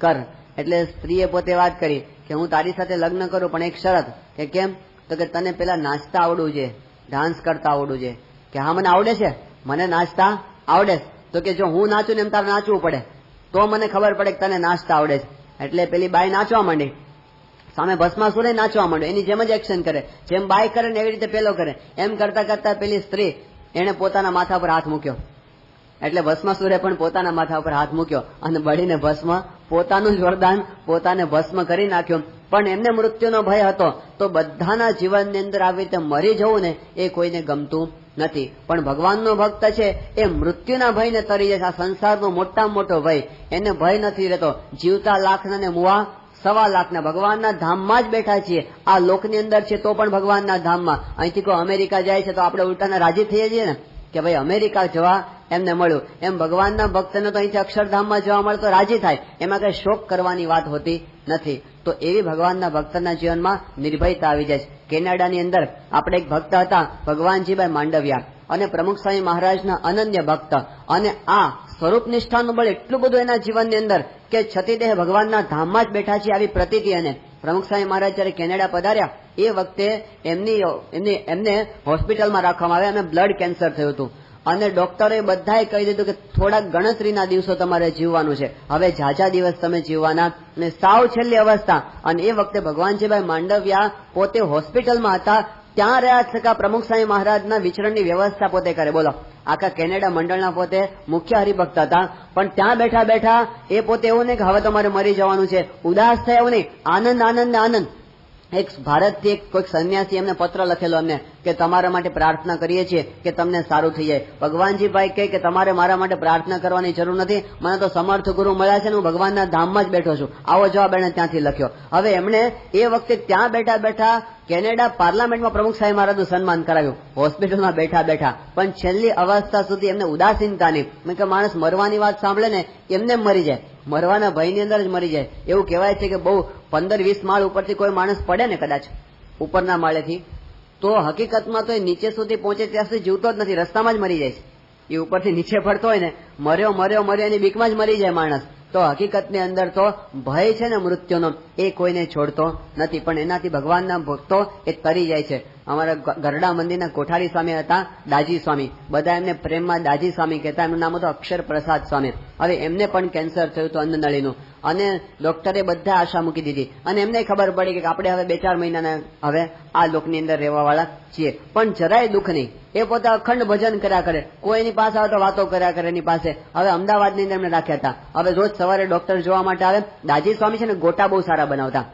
S1: કર. એટલે સ્ત્રીએ પોતે વાત કરી કે હું તારી સાથે લગ્ન કરું, પણ એક શરત. કે કેમ? તો કે તને પેલા નાચતા આવડવું છે, ડાન્સ કરતા આવડવું છે. કે હા મને આવડે છે, મને નાચતા આવડે. તો કે જો હું નાચું ને એમ તારે નાચવું પડે, તો મને ખબર પડે કે તને નાચતા આવડે છે. એટલે પેલી બાઈ નાચવા માંડી. સામે ભસ્માસુરે નાચવા માંડ્યો. એની જેમ જ એક્શન કરે, જેમ બાઈ કરે ને એવી રીતે પેલો કરે. એમ કરતા કરતા પેલી સ્ત્રી એને પોતાના માથા પર હાથ મૂક્યો. એટલે ભસ્માસુરે પણ પોતાના માથા ઉપર હાથ મૂક્યો અને બળીને ભસ્મ, પોતાનું જ વરદાન પોતાને ભસ્મ કરી નાખ્યો. પણ એમને મૃત્યુનો ભય હતો. તો બધાના જીવનની અંદર આવી રીતે મરી જવું ને એ કોઈને ગમતું નથી. પણ ભગવાનનો ભક્ત છે એ મૃત્યુના ભયને તરી જાય. આ સંસારનો મોટામાં મોટો ભય, એને ભય નથી રહેતો. જીવતા લાખના ને મુવા 1.25 લાખના ભગવાનના ધામમાં જ બેઠા છીએ. આ લોકની અંદર છે તો પણ ભગવાનના ધામમાં. અહીંથી કોઈ અમેરિકા જાય છે તો આપણે ઉલટાના રાજી થઈએ છીએ ને કે ભાઈ અમેરિકા જવા એમને મળ્યું. એમ ભગવાનના ભક્તને તો અહીંથી અક્ષરધામમાં જવા મળે તો રાજી થાય. એમાં કઈ શોક કરવાની વાત હોતી નથી. તો એવી ભગવાનના ભક્તના જીવનમાં નિર્ભયતા આવી જાય છે. કેનેડાની અંદર આપણે એક ભક્ત હતા ભગવાનજીભાઈ માંડવિયા, અને પ્રમુખ સ્વામી મહારાજના અનન્ય ભક્ત. અને આ સ્વરૂપ નિષ્ઠાનું બળ એટલું બધું એના જીવનની અંદર કે છતીદેહ ભગવાનના ધામમાં જ બેઠા છે આવી પ્રતીતિ. અને પ્રમુખ સ્વામી મહારાજ જયારે કેનેડા પધાર્યા એ વખતે એમને હોસ્પિટલમાં રાખવામાં આવ્યા અને બ્લડ કેન્સર થયું હતું અને ડોક્ટરે બધાએ કહી દીધું કે થોડાક ગણતરીના દિવસો તમારે જીવવાનું છે, હવે ઝાઝા દિવસ તમે જીવવાના, અને સાવ છેલ્લી અવસ્થા. અને એ વખતે ભગવાનજીભાઈ માંડવિયા પોતે હોસ્પિટલમાં હતા, ત્યાં રહ્યા છતાં પ્રમુખ સ્વામી મહારાજના વિચરણની વ્યવસ્થા પોતે કરે. બોલો, આખા કેનેડા મંડળના પોતે મુખ્ય હરિભક્ત હતા, પણ ત્યાં બેઠા બેઠા એ પોતે એવું નહીં કે હવે તમારે મરી જવાનું છે, ઉદાસ થયા એવું નહીં, આનંદ આનંદ ને આનંદ. એક ભારતથી કોઈક સંન્યાસી એમને પત્ર લખેલો એમને કે તમારા માટે પ્રાર્થના કરીએ છીએ કે તમને સારું થઈ જાય. ભગવાનજીભાઈ કહે કે તમારે મારા માટે પ્રાર્થના કરવાની જરૂર નથી, મને તો સમર્થ ગુરુ મળ્યા છે ને હું ભગવાનના ધામમાં જ બેઠો છું. આવો જવાબ એણે ત્યાંથી લખ્યો. હવે એમણે એ વખતે ત્યાં બેઠા બેઠા કેનેડા પાર્લામેન્ટમાં પ્રમુખ સ્વામી મહારાજનું સન્માન કરાવ્યું, હોસ્પિટલમાં બેઠા બેઠા. પણ છેલ્લી અવસ્થા સુધી એમને ઉદાસીનતા નહીં. મેં કે માણસ મરવાની વાત સાંભળે ને એમને મરી જાય, મરવાના ભયની અંદર જ મરી જાય. એવું કહેવાય છે કે બહુ 15-20 માળ ઉપરથી કોઈ માણસ પડે ને કદાચ ઉપરના માળેથી, તો હકીકતમાં તો એ નીચે સુધી પહોંચે ત્યાં સુધી જીવતો જ નથી, રસ્તામાં જ મરી જાય છે. એ ઉપરથી નીચે પડતો હોય ને, મર્યો મર્યો મર્યો એની બીકમાં જ મરી જાય માણસ. તો હકીકતની અંદર તો ભય છે ને મૃત્યુનો એ કોઈને છોડતો નથી, પણ એનાથી ભગવાનના ભક્તો એ તરી જાય છે. અમારા ગરડા મંદિરના કોઠારી સ્વામી હતા દાજી સ્વામી, બધા એમને પ્રેમમાં દાજી સ્વામી કહેતા, એમનું નામ હતું અક્ષર પ્રસાદ સ્વામી. હવે એમને પણ કેન્સર થયું હતું અન્નનળીનું, અને ડોક્ટરે બધા આશા મૂકી દીધી, અને એમને ખબર પડી કે આપણે હવે 2-4 મહિનાના હવે આ લોકની અંદર રહેવા વાળા છીએ. પણ જરાય દુઃખ નહીં, એ પોતે અખંડ ભજન કર્યા કરે, કોઈની પાસે આવે તો વાતો કર્યા કરે એની પાસે. હવે અમદાવાદની અંદર એમને રાખ્યા હતા. હવે રોજ સવારે ડોક્ટર જોવા માટે આવે. દાજી સ્વામી છે ને ગોટા બહુ સારા બનાવતા,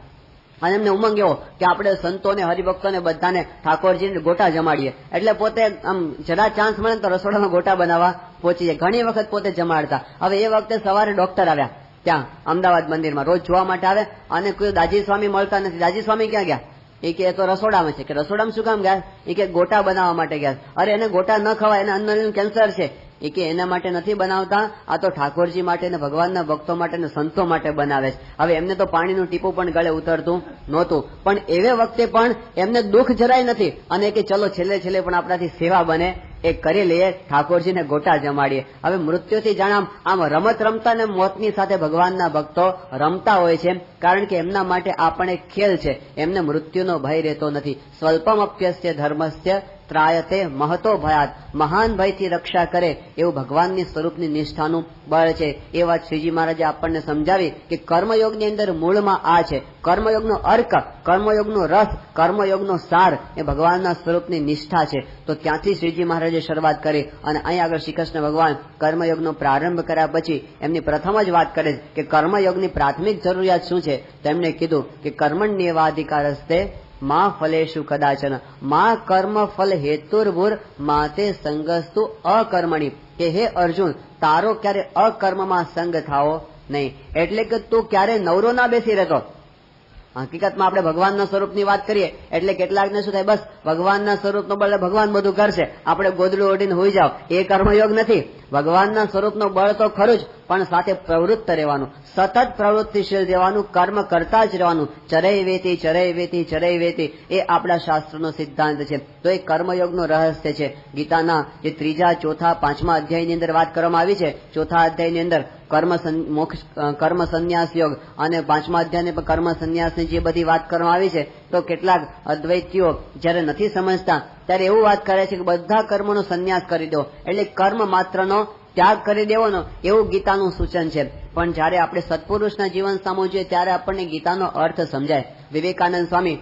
S1: અને એમને ઉમંગ એવો કે આપણે સંતોને હરિભક્તોને બધાને ઠાકોરજીને ગોટા જમાડીએ, એટલે પોતે આમ જરા ચાન્સ મળે તો રસોડામાં ગોટા બનાવવા પહોંચી જાય. ઘણી વખત પોતે જમાડતા. હવે એ વખતે સવારે ડોક્ટર આવ્યા ત્યાં અમદાવાદ મંદિરમાં, રોજ જોવા માટે આવે, અને કોઈ દાજી સ્વામી મળતા નથી. દાજી સ્વામી ક્યાં ગયા? એ કે તો રસોડામાં છે. કે રસોડામાં શું કામ ગયા? એ કે ગોટા બનાવવા માટે ગયા. અરે એને ગોટા ન ખવાય, એને અન્નનળીનું કેન્સર છે. એ કે એના માટે નથી બનાવતા, આ તો ઠાકોરજી માટે ને ભગવાનના ભક્તો માટે ને સંતો માટે બનાવે છે. હવે એમને તો પાણીનું ટીપું પણ ગળે ઉતરતું નહોતું, પણ એવે વખતે પણ એમને દુઃખ જરાય નથી, અને કે ચલો છેલ્લે છેલ્લે પણ આપણાથી સેવા બને એ કરી લઈએ, ઠાકોરજીને ગોટા જમાડીએ. હવે મૃત્યુથી જાણ આમ રમત રમતા ને મોતની સાથે ભગવાનના ભક્તો રમતા હોય છે, કારણ કે એમના માટે આ પણ એક ખેલ છે. એમને મૃત્યુનો ભય રહેતો નથી. સ્વલ્પમ અપ્યસ્ય ધર્મસ્ય ત્રાયતે મહતો ભયાત, મહાન ભયથી રક્ષા કરે એવું ભગવાનની સ્વરૂપની નિષ્ઠાનું બળ છે. એ વાત શ્રીજી મહારાજે આપણને સમજાવી કે કર્મયોગની અંદર મૂળમાં આ છે. કર્મયોગનો અર્ક, કર્મયોગનો રસ, કર્મયોગનો સાર એ ભગવાનના સ્વરૂપની નિષ્ઠા છે. તો ત્યાંથી શ્રીજી મહારાજે શરૂઆત કરી, અને અહીં આગળ શ્રી કૃષ્ણ ભગવાન કર્મયોગનો પ્રારંભ કર્યા પછી એમની પ્રથમ જ વાત કરે કે કર્મયોગની પ્રાથમિક જરૂરિયાત શું છે. તેમણે કીધું કે કર્મણ્યેવાધિકારસ્તે માં ફલેશુ કદાચન, માં કર્મ ફલ હેતુર્ભુર માતે સંગસ્તુ અકર્મણી. કે હે અર્જુન, તારો ક્યારે અકર્મમાં સંગ થાવો નહીં, એટલે કે તું ક્યારે નવરો ના બેસી રહેતો. હકીકતમાં આપણે ભગવાનના સ્વરૂપની વાત કરીએ એટલે કેટલાકને શું થાય, બસ ભગવાનના સ્વરૂપનો બળ ભગવાન બધું કરશે, આપણે ગોદડું ઓઢીને હોઈ જાવ, એ કર્મયોગ નથી. ભગવાનના સ્વરૂપનો બળ તો ખરું જ, પણ સાથે પ્રવૃત્ત રહેવાનું, સતત પ્રવૃત્તિશીલ રહેવાનું, કર્મ કરતા જ રહેવાનું. ચરૈ વેતી ચરૈ વેતી ચરૈ વેતી એ આપણા શાસ્ત્રનો સિદ્ધાંત છે. તો એ કર્મયોગનો રહસ્ય છે. ગીતાના જે 3, 4, 5મા અધ્યાયની અંદર વાત કરવામાં આવી છે, 4થા અધ્યાયની અંદર કર્મ સંન્યાસ યોગ, અને 5મા અધ્યાયને પણ કર્મ સંન્યાસની જે બધી વાત કરવામાં આવી છે, તો કેટલાક અદ્વૈતીઓ જયારે નથી સમજતા ત્યારે એવું વાત કરે છે કે બધા કર્મોનો સંન્યાસ કરી દો, એટલે કર્મ માત્રનો ત્યાગ કરી દેવાનો, એવું ગીતાનું સૂચન છે. પણ જયારે આપણે સત્પુરુષના જીવન સામું જોઈએ ત્યારે આપણને ગીતાનો અર્થ સમજાય. વિવેકાનંદ સ્વામી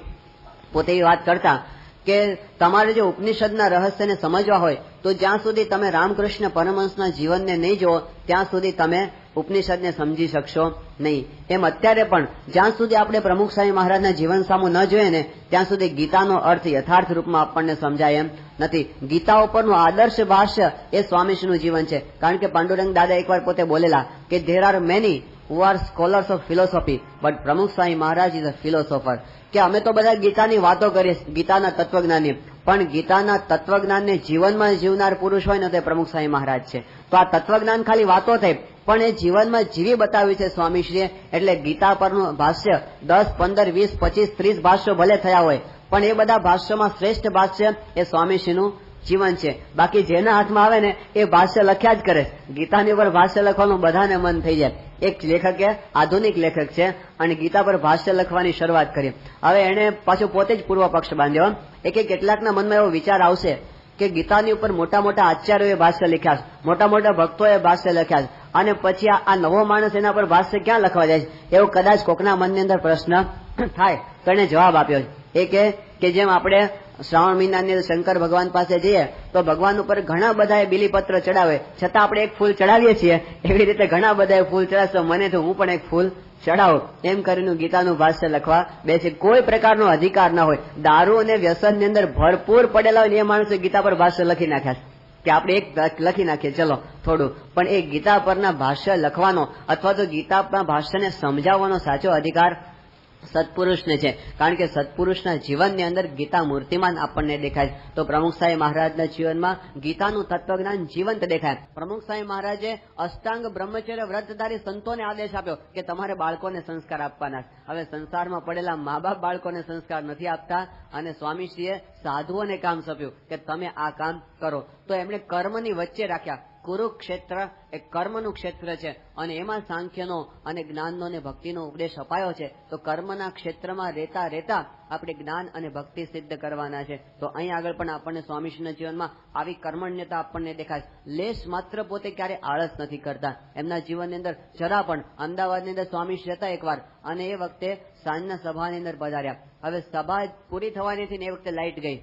S1: પોતે એ વાત કરતા કે તમારે જો ઉપનિષદના રહસ્યને સમજવા હોય તો જ્યાં સુધી તમે રામકૃષ્ણ પરમહંસના જીવનને નહીં જુઓ ત્યાં સુધી તમે ઉપનિષદને સમજી શકશો નહીં. એમ અત્યારે પણ જ્યાં સુધી આપણે પ્રમુખ સ્વામી મહારાજના જીવન સામું ન જોઈએ ને ત્યાં સુધી ગીતાનો અર્થ યથાર્થ રૂપમાં આપણને સમજાય એમ નથી. ગીતા ઉપરનું આદર્શ ભાષ્ય એ સ્વામીશ્રીનું જીવન છે. કારણ કે પાંડુરંગ દાદા એકવાર પોતે બોલેલા કે there are many who are scholars of philosophy but પ્રમુખ Swami Maharaj is a philosopher. કે અમે તો બધા ગીતાની વાતો કરીએ, ગીતાના તત્વજ્ઞાનની, પણ ગીતાના તત્વજ્ઞાનને જીવનમાં જીવનાર પુરુષ હોય ને તે પ્રમુખ સ્વામી મહારાજ છે. તો આ તત્વજ્ઞાન ખાલી વાતો થઈ, પણ એ જીવનમાં જીવી બતાવ્યું છે સ્વામીશ્રીએ. એટલે ગીતા પરનું ભાષ્ય 10, 15, 20, 25, 30 ભાષ્યો ભલે થયા હોય, પણ એ બધા ભાષ્યોમાં શ્રેષ્ઠ ભાષ્ય એ સ્વામીશ્રીનું જીવન છે. બાકી જેના હાથમાં આવે ને એ ભાષ્ય લખ્યા જ કરે. ગીતાની ઉપર ભાષ્ય લખવાનું બધાને મન થઈ જાય. એક લેખક આધુનિક લેખક છે અને ગીતા પર ભાષ્ય લખવાની શરૂઆત કરી. હવે એને પાછું પોતે જ પૂર્વ પક્ષ બાંધ્યો. કેટલાકના મનમાં એવો વિચાર આવશે કે ગીતાની ઉપર મોટા મોટા આચાર્યોએ ભાષ્ય લખ્યા છે, મોટા મોટા ભક્તોએ ભાષ્ય લખ્યા છે, અને પછી આ નવો માણસ એના પર ભાષ્ય ક્યાં લખવા જાય છે? એવો કદાચ કોકના મનની અંદર પ્રશ્ન થાય તો એને જવાબ આપ્યો છે. કે જેમ આપણે શ્રાવણ મહિનાની શંકર ભગવાન પાસે જઈએ તો ભગવાન ઉપર ઘણા બધા બીલીપત્ર ચડાવે, છતાં આપણે એક ફૂલ ચડાવીએ છીએ. એવી રીતે ઘણા બધા ફૂલ ચડાવશો, મને તો હું પણ એક ફૂલ ચડાવો એમ કરીને ગીતાનું ભાષ્ય લખવા બેસે. કોઈ પ્રકારનો અધિકાર ના હોય. દારૂ અને વ્યસનની અંદર ભરપૂર પડેલા હોય ને એ માણસો ગીતા પર ભાષ્ય લખી નાખ્યા કે આપણે એક લખી નાખીએ ચલો થોડું, પણ એ ગીતા પરના ભાષ્ય લખવાનો અથવા તો ગીતાના ભાષ્યને સમજાવવાનો સાચો અધિકાર સત્પુરુષને છે. કારણ કે સત્પુરુષના જીવનની અંદર ગીતા મૂર્તિમાન આપણને દેખાય. તો પ્રમુખ સાહેબ મહારાજના જીવનમાં ગીતાનું તત્વજ્ઞાન જીવંત દેખાય. પ્રમુખ સાહેબ મહારાજે અષ્ટાંગ બ્રહ્મચર્ય વ્રતધારી સંતોને આદેશ આપ્યો કે તમારે બાળકોને સંસ્કાર આપવાના. હવે સંસારમાં પડેલા મા બાપ બાળકોને સંસ્કાર નથી આપતા અને સ્વામીશ્રીએ સાધુઓને કામ સોંપ્યું કે તમે આ કામ કરો. તો એમણે કર્મની વચ્ચે રાખ્યા. કુરુક્ષેત્ર એ કર્મનું ક્ષેત્ર છે અને એમાં સાંખ્યનો અને જ્ઞાનનો અને ભક્તિનો ઉપદેશ અપાયો છે. તો કર્મના ક્ષેત્રમાં રહેતા રહેતા આપણે જ્ઞાન અને ભક્તિ સિદ્ધ કરવાના છે. તો અહીં આગળ પણ આપણને સ્વામીશ્રીના જીવનમાં આવી કર્મણ્યતા આપણને દેખાય. લેશ માત્ર પોતે ક્યારે આળસ નથી કરતા. એમના જીવનની અંદર જરા પણ અમદાવાદની અંદર સ્વામીશ્રી હતા એકવાર અને એ વખતે સાંજના સભાની અંદર પધાર્યા. હવે સભા પૂરી થવાની હતી ને એ વખતે લાઇટ ગઈ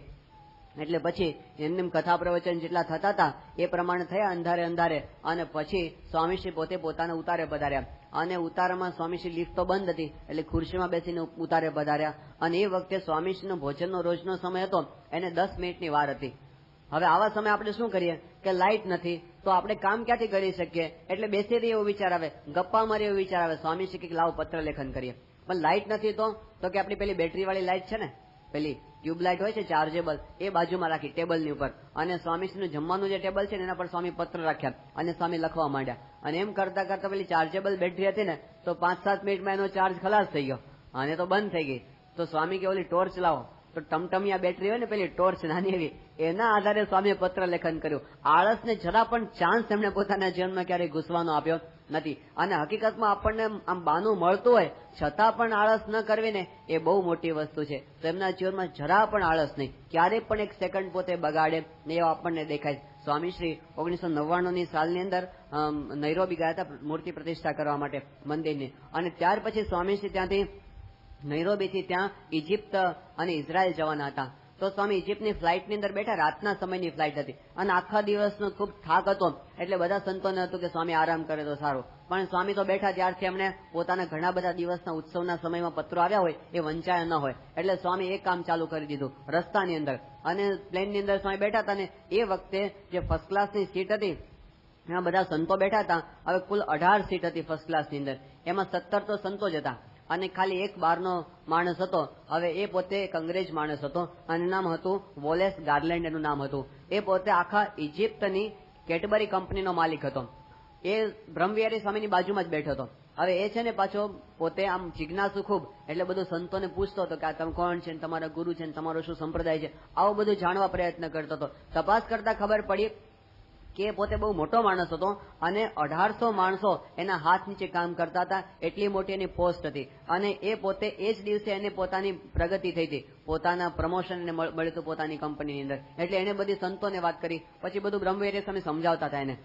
S1: એટલે પછી એમને કથા પ્રવચન જેટલા થતા હતા એ પ્રમાણે થયા અંધારે અને પછી સ્વામીશ્રી પોતે પોતાના ઉતારે પધાર્યા અને ઉતારામાં સ્વામીશ્રી લિફ્ટ તો બંધ હતી એટલે ખુરશીમાં બેસીને ઉતારે પધાર્યા. અને એ વખતે સ્વામીશ્રીનો ભોજનનો રોજનો સમય હતો, એને 10 મિનિટની વાર હતી. હવે આવા સમય આપણે શું કરીએ કે લાઇટ નથી તો આપણે કામ ક્યાંથી કરી શકીએ? એટલે બેસી રહીએ એવો વિચાર આવે, ગપ્પા મારી એવો વિચાર આવે. સ્વામીશ્રી કે લાવો પત્ર લેખન કરીએ, પણ લાઇટ નથી તો કે આપણી પેલી બેટરી વાળી લાઇટ છે ને, પેલી ટ્યુબલાઇટ હોય છે ચાર્જેબલ, એ બાજુમાં રાખી ટેબલની ઉપર. અને સ્વામીશ્રીનું જમવાનું જે ટેબલ છે ને એના પર સ્વામી પત્ર રાખ્યા અને સ્વામી લખવા માંડ્યા. અને એમ કરતા કરતા પેલી ચાર્જેબલ બેટરી હતી ને તો 5-7 મિનિટમાં એનો ચાર્જ ખલાસ થઈ ગયો અને તો બંધ થઈ ગઈ. તો સ્વામી કે ઓલી ટોર્ચ લાવો. તો ટમટમિયા બેટરી હોય ને પેલી ટોર્ચ નાની એવી, એના આધારે સ્વામીએ પત્ર લેખન કર્યું. આળસને જરા પણ ચાન્સ એમણે પોતાના જીવનમાં ક્યારેય ઘૂસવાનો આપ્યો નથી. અને હકીકતમાં આપણને આમ બાનું મળતું હોય છતાં પણ આળસ ન કરવી ને એ બહુ મોટી વસ્તુ છે. તો એમના જીવનમાં જરા પણ આળસ નહીં, ક્યારેય પણ એક સેકન્ડ પોતે બગાડે ને એવો આપણને દેખાય. સ્વામીશ્રી 1999ની સાલની અંદર નૈરોબી ગયા હતા મૂર્તિ પ્રતિષ્ઠા કરવા માટે મંદિરની. અને ત્યાર પછી સ્વામીશ્રી ત્યાંથી નૈરોબીથી ત્યાં ઇજિપ્ત અને ઇઝરાયલ જવાના હતા. તો સ્વામી ઇજિપ્તની ફ્લાઇટની અંદર બેઠા, રાતના સમયની ફ્લાઇટ હતી અને આખા દિવસનો ખૂબ થાક હતો એટલે બધા સંતોને હતું કે સ્વામી આરામ કરે તો સારું. પણ સ્વામી તો બેઠા ત્યારથી એમને પોતાના ઘણા બધા દિવસના ઉત્સવના સમયમાં પત્રો આવ્યા હોય એ વંચાયા ન હોય એટલે સ્વામી એક કામ ચાલુ કરી દીધું રસ્તાની અંદર. અને પ્લેનની અંદર સ્વામી બેઠા હતા ને એ વખતે જે ફર્સ્ટ ક્લાસની સીટ હતી એમાં બધા સંતો બેઠા હતા. હવે કુલ 18 સીટ હતી ફર્સ્ટ ક્લાસની અંદર, એમાં 17 તો સંતો જ હતા અને ખાલી એક બહારનો માણસ હતો. હવે એ પોતે એક અંગ્રેજ માણસ હતો અને નામ હતું વોલેસ ગાર્લેન્ડ એનું નામ હતું. એ પોતે આખા ઇજિપ્તની કેડબરી કંપનીનો માલિક હતો. એ બ્રહ્મવિહારી સ્વામીની બાજુમાં જ બેઠો હતો. હવે એ છે ને પાછો પોતે આમ જિજ્ઞાસુ ખૂબ, એટલે બધું સંતોને પૂછતો હતો કે આ તમે કોણ છે, તમારા ગુરુ છે, તમારો શું સંપ્રદાય છે, આવું બધું જાણવા પ્રયત્ન કરતો હતો. તપાસ કરતા ખબર પડી કે પોતે બહુ મોટો માણસ હતો અને 1800 માણસો એના હાથ નીચે કામ કરતા હતા, એટલી મોટી એની પોસ્ટ હતી. અને એ પોતે એ જ દિવસે એને પોતાની પ્રગતિ થઈ હતી, પોતાના પ્રમોશન એને મળ્યું હતું પોતાની કંપનીની અંદર. એટલે એને બધી સંતોને વાત કરી, પછી બધું બ્રહ્મવિહારી સ્વામી સમજાવતા હતા એને.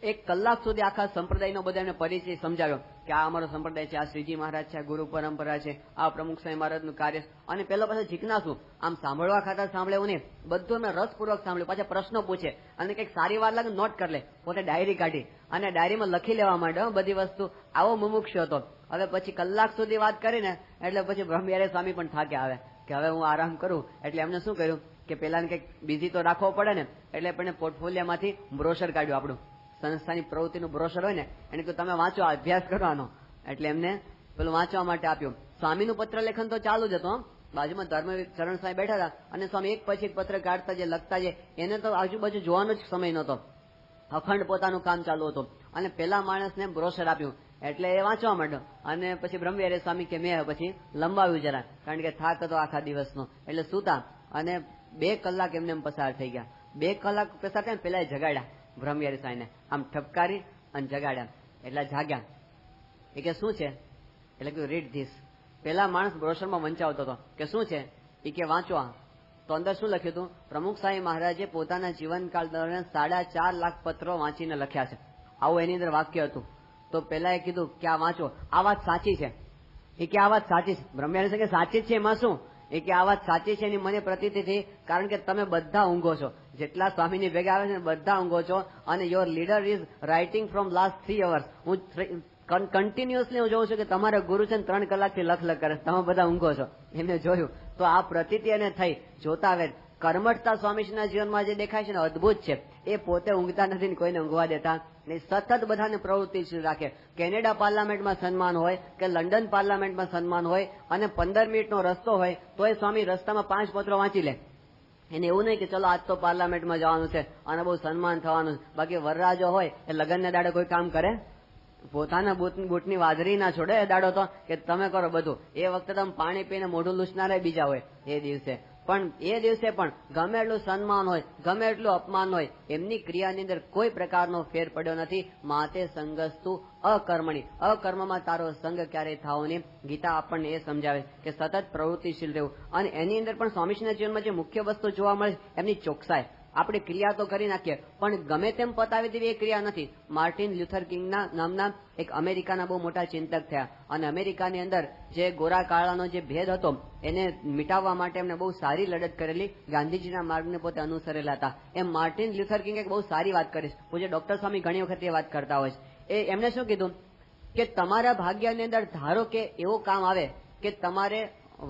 S1: 1 કલાક સુધી આખા સંપ્રદાયનો બધા એમને પરિચય સમજાવ્યો કે આ અમારો સંપ્રદાય છે, આ શ્રીજી મહારાજ છે, આ ગુરુ પરંપરા છે, આ પ્રમુખ સ્વામી મહારાજનું કાર્ય. અને પેલો પાછો જિજ્ઞાસુ, આમ સાંભળવા ખાતા સાંભળે એવું નહીં, બધું એમને રસપૂર્વક સાંભળ્યું. પાછા પ્રશ્નો પૂછે અને કંઈક સારી વાત લાગે નોટ કરી લે, પોતે ડાયરી કાઢી અને ડાયરીમાં લખી લેવા માંડ્યો બધી વસ્તુ. આવો મુમુક્ષુ હતો. હવે પછી કલાક સુધી વાત કરીને એટલે પછી બ્રહ્મવિહારી સ્વામી પણ થાક્યા આવે કે હવે હું આરામ કરું. એટલે એમને શું કર્યું કે પેલાને કંઈક બીજી તો રાખવો પડે ને, એટલે પણ પોર્ટફોલિયામાંથી બ્રોશર કાઢ્યું, આપણું સંસ્થાની પ્રવૃત્તિનું બ્રોશર હોય ને, એને કહ્યું તમે વાંચો, અભ્યાસ કરવાનો. એટલે એમને પેલું વાંચવા માટે આપ્યું. સ્વામીનું પત્ર લેખન તો ચાલુ જ હતું. બાજુમાં ધર્મચરણ સ્વામી બેઠા હતા અને સ્વામી એક પછી એક પત્ર કાઢતા જે લખતા જે, એને તો આજુબાજુ જોવાનો જ સમય નહોતો, અખંડ પોતાનું કામ ચાલુ હતું. અને પેલા માણસને બ્રોશર આપ્યું એટલે એ વાંચવા માંડ્યો. અને પછી બ્રહ્મવિહારી સ્વામી કે મેં પછી લંબાવ્યું જરા, કારણ કે થાક હતો આખા દિવસનો, એટલે સૂતા અને 2 કલાક એમને એમ પસાર થઈ ગયા. 2 કલાક પેસા થાય પેલા જગાડ્યા બ્રહ્મવિહારી સ્વામીને, આમ ઠપકારી અને જગાડ્યા. એટલે જાગ્યા. એ કે શું છે? એટલે કે રીડ ધીસ. પેલા માણસ બ્રોશરમાં વંચાવતો હતો કે શું છે? એ કે વાંચો. તો અંદર શું લખ્યું હતું? પ્રમુખ સ્વામી મહારાજે પોતાના જીવનકાળ દરમિયાન 4.5 લાખ પત્રો વાંચીને લખ્યા છે. આવું એની અંદર વાક્ય હતું. તો પેલા એ કીધું કે આ વાંચો, આ વાત સાચી છે. એ કે આ વાત સાચી છે. બ્રહ્મવિહારી કે સાચી જ છે, એમાં શું? એ કે આ વાત સાચી છે એની મને પ્રતીતિ થઈ, કારણ કે તમે બધા ઊંઘો છો, જેટલા સ્વામીની ભેગા આવે છે બધા ઊંઘો છો, અને your leader is writing from last 3 hours. હું કન્ટિન્યુઅસલી હું જોઉં છું કે તમારા ગુરુ છે ને 3 કલાકથી લખ કરે, તમે બધા ઊંઘો છો. એમને જોયું તો આ પ્રતીતિ એને થઈ. જોતા આવે કર્મઠતા સ્વામીજીના જીવનમાં જે દેખાય છે ને અદભુત છે. એ પોતે ઊંઘતા નથી ને કોઈને ઊંઘવા દેતા નહીં, સતત બધાને પ્રવૃત્તિશીલ રાખે. કેનેડા પાર્લામેન્ટમાં સન્માન હોય કે લંડન પાર્લામેન્ટમાં સન્માન હોય અને 15 મિનિટનો રસ્તો હોય તો એ સ્વામી રસ્તામાં 5 પત્રો વાંચી લે. એને એવું નહીં કે ચલો આજ તો પાર્લામેન્ટમાં જવાનું છે અને બહુ સન્માન થવાનું છે. બાકી વરરાજો હોય એ લગ્નના દાડે કોઈ કામ કરે? પોતાના બૂટની વાદરી ના છોડે એ દાડો તો, કે તમે કરો બધું. એ વખતે તમે પાણી પીને મોઢું લૂછનારા બીજા હોય એ દિવસે. પણ એ દિવસે પણ ગમે એટલું સન્માન હોય, ગમે એટલું અપમાન હોય, એમની ક્રિયાની અંદર કોઈ પ્રકારનો ફેર પડ્યો નથી. માતે સંગસ્તુ અકર્મણી, અકર્મમાં તારો સંગ ક્યારેય થાવો નહીં. ગીતા આપણને એ સમજાવે કે સતત પ્રવૃત્તિશીલ રહેવું. અને એની અંદર પણ સ્વામીજીના જીવનમાં જે મુખ્ય વસ્તુ જોવા મળે એમની ચોકસાઈ. આપણે ક્રિયા તો કરી નાખીએ પણ ગમે તેમ પતાવી દેવી એ ક્રિયા નથી. માર્ટિન લ્યુથર કિંગના નામના એક અમેરિકાના બહુ મોટા ચિંતક થયા અને અમેરિકાની અંદર જે ગોરા કાળાનો જે ભેદ હતો એને મિટાવવા માટે એમને બહુ સારી લડત કરેલી, ગાંધીજીના માર્ગને પોતે અનુસરેલા હતા. એમ માર્ટિન લ્યુથર કિંગે બહુ સારી વાત કરી. પૂજ્ય ડોક્ટર સ્વામી ઘણી વખત એ વાત કરતા હોય છે. એમણે શું કીધું કે તમારા ભાગ્યની અંદર ધારો કે એવું કામ આવે કે તમારે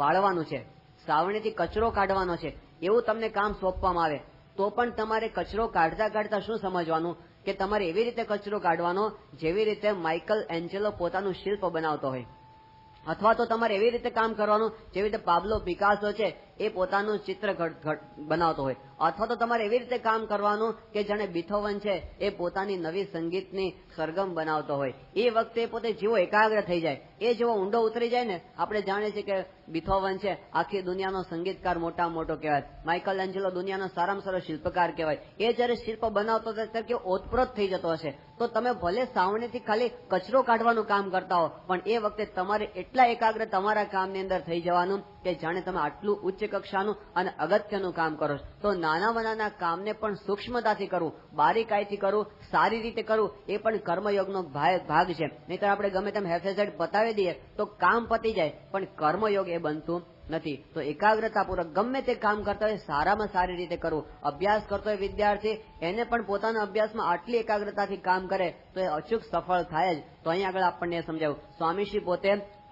S1: વાળવાનું છે, સાવણીથી કચરો કાઢવાનો છે, એવું તમને કામ સોંપવામાં આવે તો પણ તમારે કચરો કાઢતા કાઢતા શું સમજવાનું કે તમારે એવી રીતે કચરો કાઢવાનો જેવી રીતે માઇકલ એન્જેલો પોતાનું શિલ્પ બનાવતો હોય, અથવા તો તમારે એવી રીતે કામ કરવાનું જેવી રીતે પાબ્લો પિકાસો છે એ પોતાનું ચિત્ર બનાવતો હોય, અથવા તો તમારે એવી રીતે કામ કરવાનું કે જાણે બીથોવન છે એ પોતાની નવી સંગીતની સરગમ બનાવતો હોય. એ વખતે પોતે જેવો એકાગ્ર થઈ જાય, એ જેવો ઊંડો ઉતરી જાય ને, આપણે જાણીએ છીએ કે બીથોવન છે આખી દુનિયાનો સંગીતકાર મોટા મોટો કહેવાય, માઇકલ એન્જેલો દુનિયાનો સારામાં સારો શિલ્પકાર કહેવાય. એ જયારે શિલ્પ બનાવતો ત્યારે કે ઓતપ્રોત થઈ જતો હશે. તો તમે ભલે સાવણીથી ખાલી કચરો કાઢવાનું કામ કરતા હો પણ એ વખતે તમારે એટલા એકાગ્ર તમારા કામની અંદર થઈ જવાનું કે જાણે તમે આટલું ઉચ્ચ કક્ષાનું અને અગત્યનું કામ કરો. તો નાનામાં નાના કામને પણ સૂક્ષ્મતાથી કરવું, બારીકાઈથી કરવું, સારી રીતે કરવું, એ પણ કર્મયોગનો ભાગ છે. નહીતર આપણે ગમે તેમ હેફેઝેડ પતાવી દઈએ તો કામ પતી જાય પણ કર્મયોગ એ બનતું નથી. તો એકાગ્રતાપૂર્વક ગમે તે કામ કરતા હોય સારામાં સારી રીતે કરવું. અભ્યાસ કરતો હોય વિદ્યાર્થી એને પણ પોતાના અભ્યાસમાં આટલી એકાગ્રતાથી કામ કરે તો એ અચૂક સફળ થાય જ. તો અહીં આગળ આપણને સમજાવ્યું સ્વામીશ્રી પોતે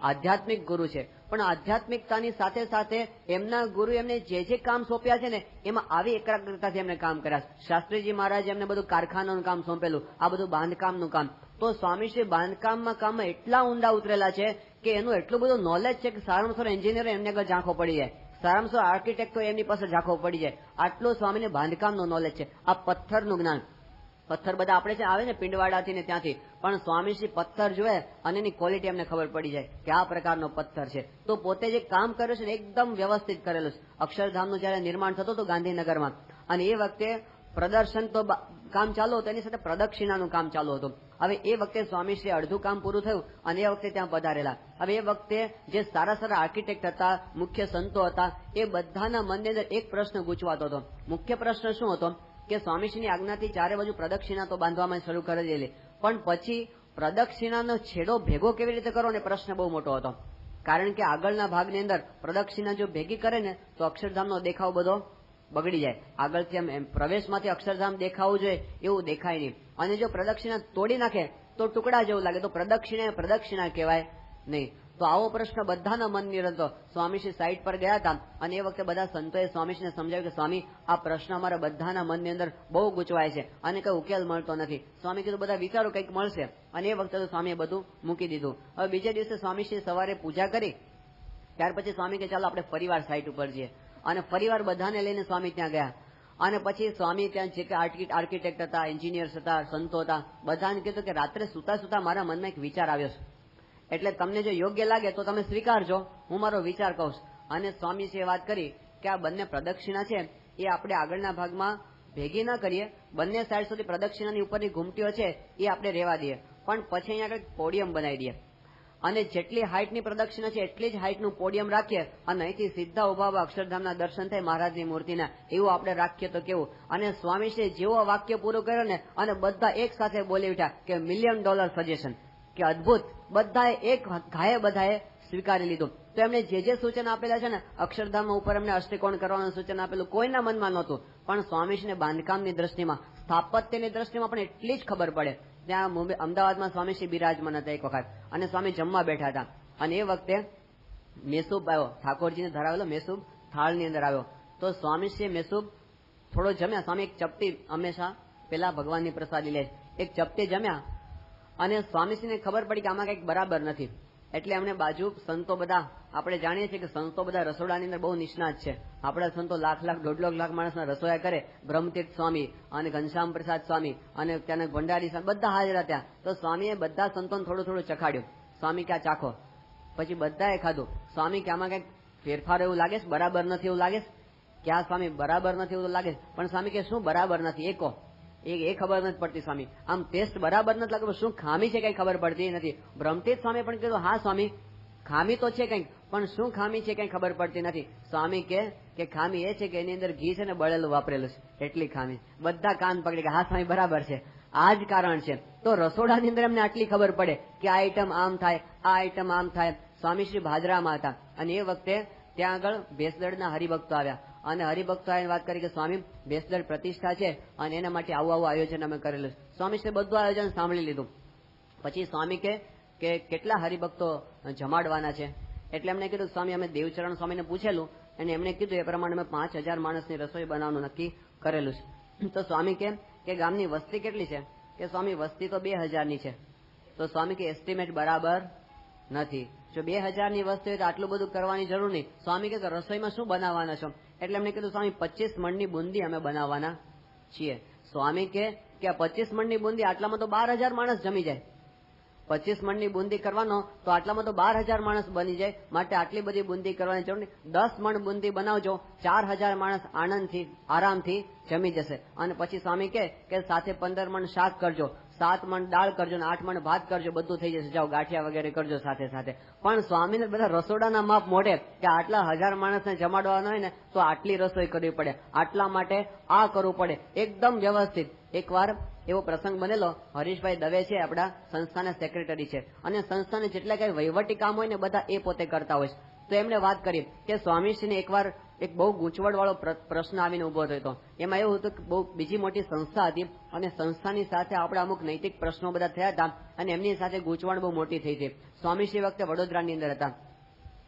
S1: આધ્યાત્મિક ગુરુ છે પણ આધ્યાત્મિકતાની સાથે સાથે એમના ગુરુ એમને જે કામ સોંપ્યા છે ને એમાં આવી એકાગ્રતાથી એમને કામ કર્યા. શાસ્ત્રીજી મહારાજે એમને બધું કારખાનાનું કામ સોંપેલું, આ બધું બાંધકામનું કામ. તો સ્વામીશ્રી કામમાં એટલા ઊંડા ઉતરેલા છે કે એનું એટલું બધું નોલેજ છે કે સારામાં સારો એન્જિનિયર એમને આગળ ઝાંખો પડી જાય, સારામાં સારો આર્કિટેક્ટ તો એમની પાસે ઝાંખો પડી જાય. આટલું સ્વામીને બાંધકામનું નોલેજ છે. આ પથ્થરનું જ્ઞાન, પથ્થર બધા આપણે છે આવે ને પિંડવાડાથી ને ત્યાંથી, પણ સ્વામીશ્રી પથ્થર જોવે અને એની ક્વોલિટી એમને ખબર પડી જાય કે આ પ્રકારનો પથ્થર છે. તો પોતે જે કામ કર્યું છે ને એકદમ વ્યવસ્થિત કરેલું છે. અક્ષરધામનું જયારે નિર્માણ થતું હતું ગાંધીનગરમાં, અને એ વખતે પ્રદર્શન તો કામ ચાલુ હતું, એની સાથે પ્રદક્ષિણાનું કામ ચાલુ હતું. હવે એ વખતે સ્વામીશ્રી અડધું કામ પૂરું થયું અને એ વખતે ત્યાં પધારેલા. હવે એ વખતે જે સારા સારા આર્કિટેક્ટ હતા, મુખ્ય સંતો હતા, એ બધાના મનની અંદર એક પ્રશ્ન ગૂંચવાતો હતો. મુખ્ય પ્રશ્ન શું હતો કે સ્વામીશ્રીની આજ્ઞાથી ચારે બાજુ પ્રદક્ષિણા તો બાંધવામાં શરૂ કરી દેલી, પણ પછી પ્રદક્ષિણાનો છેડો ભેગો કેવી રીતે કરો ને પ્રશ્ન બહુ મોટો હતો. કારણ કે આગળના ભાગની અંદર પ્રદક્ષિણા જો ભેગી કરે ને તો અક્ષરધામનો દેખાવ બધો બગડી જાય. આગળથી એમ પ્રવેશમાંથી અક્ષરધામ દેખાવું જોઈએ એવું દેખાય નહીં, અને જો પ્રદક્ષિણા તોડી નાખે તો ટુકડા જેવું લાગે, તો પ્રદક્ષિણા કહેવાય નહીં. તો આવો પ્રશ્ન બધાના મનની અંદર હતો. સ્વામીશ્રી સાઈડ પર ગયા હતા અને એ વખતે બધા સંતોએ સ્વામીશ્રીને સમજાવ્યું કે સ્વામી આ પ્રશ્ન અમારા બધાના મનની અંદર બહુ ગૂંચવાય છે અને કઈ ઉકેલ મળતો નથી. સ્વામી કીધું બધા વિચારો કંઈક મળશે, અને એ વખતે તો સ્વામીએ બધું મૂકી દીધું. હવે બીજે દિવસે સ્વામીશ્રી સવારે પૂજા કરી, ત્યાર પછી સ્વામી કે ચાલો આપણે ફરીવાર સાઈટ ઉપર જઈએ, અને ફરીવાર બધાને લઈને સ્વામી ત્યાં ગયા. અને પછી સ્વામી ત્યાં જે આર્કિટેક્ટ હતા, એન્જિનિયર્સ હતા, સંતો હતા, બધાને કીધું કે રાત્રે સુતા સુતા મારા મનમાં એક વિચાર આવ્યો છે, એટલે તમને જો યોગ્ય લાગે તો તમે સ્વીકારજો, હું મારો વિચાર કહું. અને સ્વામીશ્રીએ વાત કરી કે આ બંને પ્રદક્ષિણા છે એ આપણે આગળના ભાગમાં ભેગી ન કરીએ, બંને સાઈડ સુધી પ્રદક્ષિણાની ઉપરની ઘૂમટીઓ છે એ આપણે રહેવા દઈએ, પણ પછી અહીંયા આગળ પોડિયમ બનાવી દઈએ અને જેટલી હાઈટની પ્રદક્ષિણા છે એટલી જ હાઈટનું પોડિયમ રાખીએ અને અહીંથી સીધા ઉભા અક્ષરધામના દર્શન થાય મહારાજની મૂર્તિના, એવું આપણે રાખીએ તો કેવું. અને સ્વામીશ્રી જેવો વાક્ય પૂરું કર્યો ને અને બધા એક સાથે બોલી ઉઠ્યા કે $1 million સજેશન, કે અદભુત. બધાએ એક ઘાયે બધાએ સ્વીકારી લીધું. તો એમણે જે સૂચન આપેલા છે ને, અક્ષરધામમાં ઉપર એમને અષ્ટકોણ કરવાનું સૂચન આપેલું, કોઈના મનમાં નહોતું, પણ સ્વામીશ્રીને બાંધકામની દ્રષ્ટિમાં, સ્થાપત્યની દ્રષ્ટિમાં પણ એટલી જ ખબર પડે. ત્યાં અમદાવાદમાં સ્વામીશ્રી બિરાજમાન હતા એક વખત, અને સ્વામી જમવા બેઠા હતા અને એ વખતે મેસૂબ આવ્યો, ઠાકોરજીને ધરાવેલો મેસૂબ થાળની અંદર આવ્યો. તો સ્વામીશ્રી મેસૂબ થોડો જમ્યા. સ્વામી એક ચપટી હંમેશા પેલા ભગવાનની પ્રસાદી લે, એક ચપટી જમ્યા અને સ્વામીશ્રીને ખબર પડી કે આમાં કંઈક બરાબર નથી. એટલે એમને બાજુ સંતો બધા, આપણે જાણીએ છીએ કે સંતો બધા રસોડાની અંદર બહુ નિષ્ણાત છે. આપણા સંતો લાખ 1.5 લાખ માણસના રસોયા કરે. બ્રહ્મતીર્થ સ્વામી અને ઘનશ્યામ પ્રસાદ સ્વામી અને ત્યાંના ભંડારી સ્વામી બધા હાજર હતા. તો સ્વામીએ બધા સંતોને થોડું થોડું ચખાડ્યું. સ્વામી કે આ ચાખો. પછી બધાએ ખાધું. સ્વામી કે આમાં કંઈક ફેરફાર એવું લાગે છે, બરાબર નથી એવું લાગે છે. કે આ સ્વામી બરાબર નથી એવું લાગે, પણ સ્વામી કે શું બરાબર નથી એ કહો. એ ખબર નથી પડતી સ્વામી. આમ ટેસ્ટ બરાબર નથી લાગતો, શું ખામી છે કઈ ખબર પડતી નથી. બ્રહ્મતીર્થ સ્વામી પણ કીધું હા સ્વામી ખામી તો છે કંઈક, પણ શું ખામી છે કઈ ખબર પડતી નથી. સ્વામી કે ખામી એ છે કે એની અંદર ઘી છે ને બળેલું વાપરેલું છે, એટલી ખામી. બધા કાન પકડી કે હા સ્વામી બરાબર છે, આ જ કારણ છે. તો રસોડાની અંદર એમને આટલી ખબર પડે કે આ આઈટમ આમ થાય, આ આઈટમ આમ થાય. સ્વામીશ્રી ભાદરામાં હતા અને એ વખતે ત્યાં આગળ ભેસદળના હરિભક્તો આવ્યા અને હરિભક્તો આવીને વાત કરી કે સ્વામી ભેસદળ પ્રતિષ્ઠા છે અને એના માટે આવું આયોજન અમે કરેલું છે. સ્વામીશ્રી બધું આયોજન સાંભળી લીધું. પછી સ્વામી કે કેટલા હરિભક્તો જમાડવાના છે. એટલે એમને કીધું સ્વામી અમે દેવચરણ સ્વામીને પૂછેલું અને એમને કીધું એ પ્રમાણે અમે 5000 માણસની રસોઈ બનાવવાનું નક્કી કરેલું છે. તો સ્વામી કે ગામની વસ્તી કેટલી છે? કે સ્વામી વસ્તી તો 2000ની છે. તો સ્વામી કે એસ્ટિમેટ બરાબર નથી. જો 2000 ની વસ્તી હોય તો આટલું બધું કરવાની જરૂર નહીં. સ્વામી કે રસોઈમાં શું બનાવવાના છો? એટલે એમને કીધું સ્વામી 25 મણની બુંદી અમે બનાવવાના છીએ. સ્વામી કે આ 25 મણની બુંદી આટલામાં તો 12000 માણસ જમી જાય. 25 મણની બુંદી કરવાનો તો આટલામાં તો 12000 માણસ બની જાય. માટે આટલી બધી બુંદી કરવાની જરૂર નહીં. 10 મણ બુંદી બનાવજો, 4000 માણસ આનંદથી આરામથી જમી જશે. અને પછી સ્વામી કે સાથે 15 મણ શાક કરજો, 7 મણ દાળ કરજો ને 8 મણ ભાત કરજો, બધું થઈ જશે. જાઓ ગાંઠિયા વગેરે કરજો સાથે સાથે. પણ સ્વામીને બધા રસોડાના માપ મોઢે કે આટલા 1000 માણસને જમાડવાના હોય ને તો આટલી રસોઈ કરવી પડે, આટલા માટે આ કરવું પડે, એકદમ વ્યવસ્થિત. એકવાર એવો પ્રસંગ બનેલો, હરીશભાઈ દવે છે આપણા સંસ્થાના સેક્રેટરી છે અને સંસ્થાને જેટલા કઈ વહીવટી કામ હોય ને બધા એ પોતે કરતા હોય છે. તો એમને વાત કરી કે સ્વામીશ્રીને એકવાર એક બહુ ગૂંચવડ વાળો પ્રશ્ન આવીને ઉભો થયો હતો. એમાં એવું હતું કે બહુ બીજી મોટી સંસ્થા હતી અને સંસ્થાની સાથે આપણા અમુક નૈતિક પ્રશ્નો બધા થયા હતા અને એમની સાથે ગૂંચવણ બહુ મોટી થઈ હતી. સ્વામીશ્રી વખતે વડોદરાની અંદર હતા.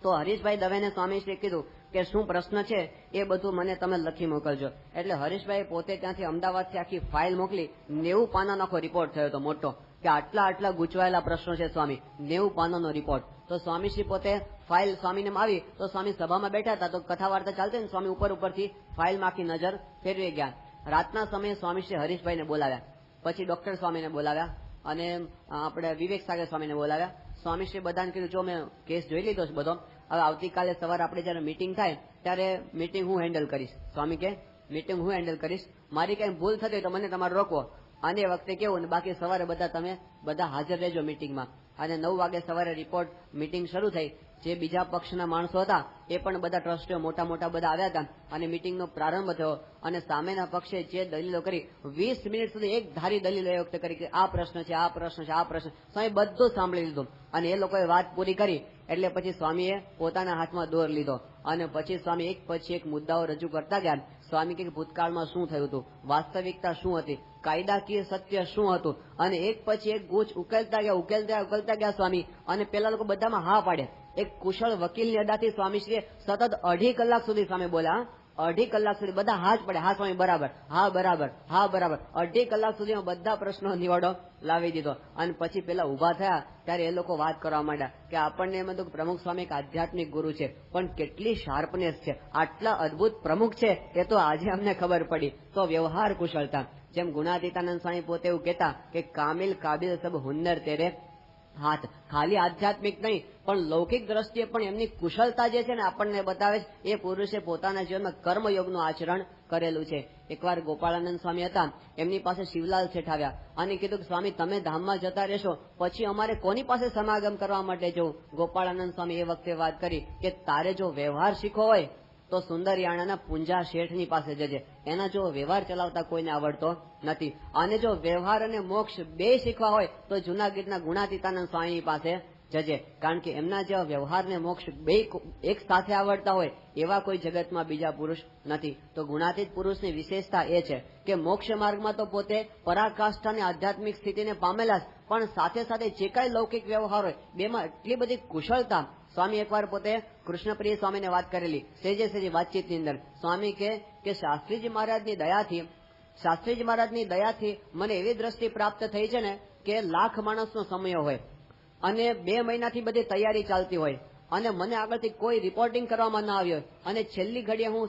S1: તો હરીશભાઈ દવેને સ્વામીશ્રીએ કીધું કે શું પ્રશ્ન છે એ બધું મને તમે લખી મોકલજો. એટલે હરીશભાઈ પોતે ત્યાંથી અમદાવાદથી આખી ફાઇલ મોકલી. 90 પાનાનો આખો રિપોર્ટ થયો હતો મોટો, કે આટલા ગૂંચવાયેલા પ્રશ્નો છે સ્વામી, 90 પાનાનો રિપોર્ટ. તો સ્વામીશ્રી પોતે ફાઇલ સ્વામીને આવી તો સ્વામી સભામાં બેઠા હતા તો કથા વાર્તા ચાલતી ને સ્વામી ઉપરથી ફાઇલમાં આખી નજર ફેરવી ગયા. રાતના સમયે સ્વામીશ્રી હરીશભાઈને બોલાવ્યા, પછી ડોક્ટર સ્વામીને બોલાવ્યા અને આપણે વિવેક સાગર સ્વામીને બોલાવ્યા. સ્વામીશ્રી બધાને કીધું જો મેં કેસ જોઈ લીધો છે બધો, હવે આવતીકાલે સવારે આપણે જયારે મીટિંગ થાય ત્યારે મીટિંગ હું હેન્ડલ કરીશ. સ્વામી કે મીટિંગ હું હેન્ડલ કરીશ, મારી કઈ ભૂલ થતી તો મને તમારે રોકવો. અને એ વખતે કેવું ને બાકી સવારે તમે બધા હાજર રહેજો મીટિંગમાં. અને 9 વાગે સવારે રિપોર્ટ મીટિંગ શરૂ થઈ. જે બીજા પક્ષના માણસો હતા એ પણ બધા ટ્રસ્ટીઓ મોટા બધા આવ્યા હતા અને મીટિંગનો પ્રારંભ થયો. અને સામેના પક્ષે જે દલીલો કરી 20 મિનિટ સુધી એક ધારી દલીલો એ વખતે કરી કે આ પ્રશ્ન છે, આ પ્રશ્ન છે, આ પ્રશ્ન. સ્વામી બધું સાંભળી લીધું અને એ લોકોએ વાત પૂરી કરી એટલે પછી સ્વામીએ પોતાના હાથમાં દોર લીધો અને પછી સ્વામી એક પછી એક મુદ્દાઓ રજૂ કરતા ગયા. સ્વામી કે ભૂતકાળમાં શું થયું હતું, વાસ્તવિકતા શું હતી, કાયદાકીય સત્ય શું હતું, અને એક પછી એક ગૂંચ ઉકેલતા ગયા સ્વામી. અને પેલા લોકો બધામાં હા પાડે. એક કુશળ વકીલની અદાથી સ્વામીશ્રીએ સતત 2.5 કલાક સુધી સ્વામી બોલ્યા. 2.5 કલાક સુધી બધા હા જ પડે, હા સ્વામી બરાબર, હા બરાબર, હા બરાબર. 2.5 કલાક સુધીમાં બધા પ્રશ્નો નિવાડો લાવી દીધો. અને પછી પેલા ઉભા થયા ત્યારે એ લોકો વાત કરવા માંડ્યા કે આપણને એમ હતું કે પ્રમુખ સ્વામી એક આધ્યાત્મિક ગુરુ છે, પણ કેટલી શાર્પનેસ છે, આટલા અદભુત પ્રમુખ છે એ તો આજે અમને ખબર પડી. તો વ્યવહાર કુશળતા, જેમ ગુણાતીતાનંદ સ્વામી પોતે એવું કહેતા કે કામિલ કાબિલ સબ હુન્નર તેરે હાથ. ખાલી આધ્યાત્મિક નહીં પણ લૌકિક દ્રષ્ટિએ પણ એમની કુશળતા જે છે ને આપણને બતાવે છે એ પુરુષે પોતાના જીવનમાં કર્મયોગનું આચરણ કરેલું છે. એકવાર ગોપાળાનંદ સ્વામી હતા, એમની પાસે શિવલાલ શેઠ આવ્યા અને કીધું કે સ્વામી તમે ધામમાં જતા રહેશો પછી અમારે કોની પાસે સમાગમ કરવા માટે જવું? ગોપાળાનંદ સ્વામી એ વખતે વાત કરી કે તારે જો વ્યવહાર શીખવો હોય તો સુંદરયાણાના પુંજા શેઠની પાસે જજે, એના જો વ્યવહાર ચલાવતા કોઈને આવડતો નથી. અને જો વ્યવહાર અને મોક્ષ બે શીખવા હોય તો જૂનાગઢના ગુણાતીતાનંદ સ્વામીની પાસે જજે, કારણ કે એમના જેવા વ્યવહાર ને મોક્ષ બે એક સાથે આવડતા હોય એવા કોઈ જગતમાં બીજા પુરુષ નથી. તો ગુણાતીત પુરુષની વિશેષતા એ છે કે મોક્ષ માર્ગમાં તો પોતે પરાકાષ્ઠાની આધ્યાત્મિક સ્થિતિને પામેલા, પણ સાથે સાથે જે કાંઈ લૌકિક વ્યવહાર હોય બેમાં એટલી બધી કુશળતા. સ્વામી એકવાર પોતે કૃષ્ણપ્રિય સ્વામીને વાત કરેલી સેજે વાતચીતની અંદર. સ્વામી કે શાસ્ત્રીજી મહારાજની દયાથી મને એવી દ્રષ્ટિ પ્રાપ્ત થઈ છે ને કે 1,00,000 માણસનો સમય હોય અને 2 મહિનાથી બધી તૈયારી ચાલતી હોય અને મને આગળથી કોઈ રિપોર્ટિંગ કરવામાં ના આવ્યો અને છેલ્લી ઘડીએ હું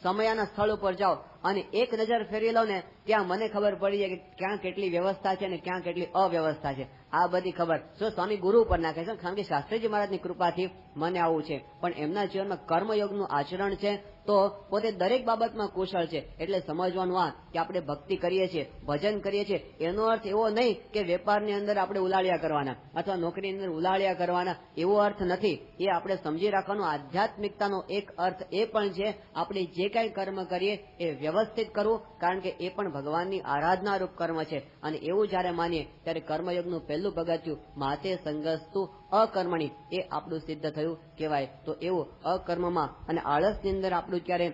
S1: સમયાના સ્થળ ઉપર જાઉં અને એક નજર ફેરવી લઉં ને ત્યાં મને ખબર પડી જાય કે ક્યાં કેટલી વ્યવસ્થા છે અને ક્યાં કેટલી અવ્યવસ્થા છે. આ બધી ખબર જો સ્વામી ગુરુ ઉપર નાખે છે, કારણ કે શાસ્ત્રીજી મહારાજની કૃપાથી મને આવું છે. પણ એમના જીવનમાં કર્મયોગનું આચરણ છે તો પોતે દરેક બાબતમાં કુશળ છે. એટલે સમજવાનું આ કે આપણે ભક્તિ કરીએ છીએ, ભજન કરીએ છીએ, એનો અર્થ એવો નહીં કે વેપારની અંદર આપણે ઉલાળ્યા કરવાના અથવા નોકરીની અંદર ઉલાળ્યા કરવાના, એવો અર્થ નથી. એ આપણે સમજી રાખવાનું. આધ્યાત્મિકતાનો એક અર્થ એ પણ છે આપણે જે કાંઈ કર્મ કરીએ એ વ્યવસ્થિત કરવું, કારણ કે એ પણ ભગવાનની આરાધના રૂપ કર્મ છે. અને એવું જયારે માનીએ ત્યારે કર્મયોગનું પહેલું પગથિયું માતે સંગસ્તુ અકર્મણી એ આપણું સિદ્ધ થયું કહેવાય. તો એવું અકર્મમાં અને આળસની અંદર આપણું ક્યારે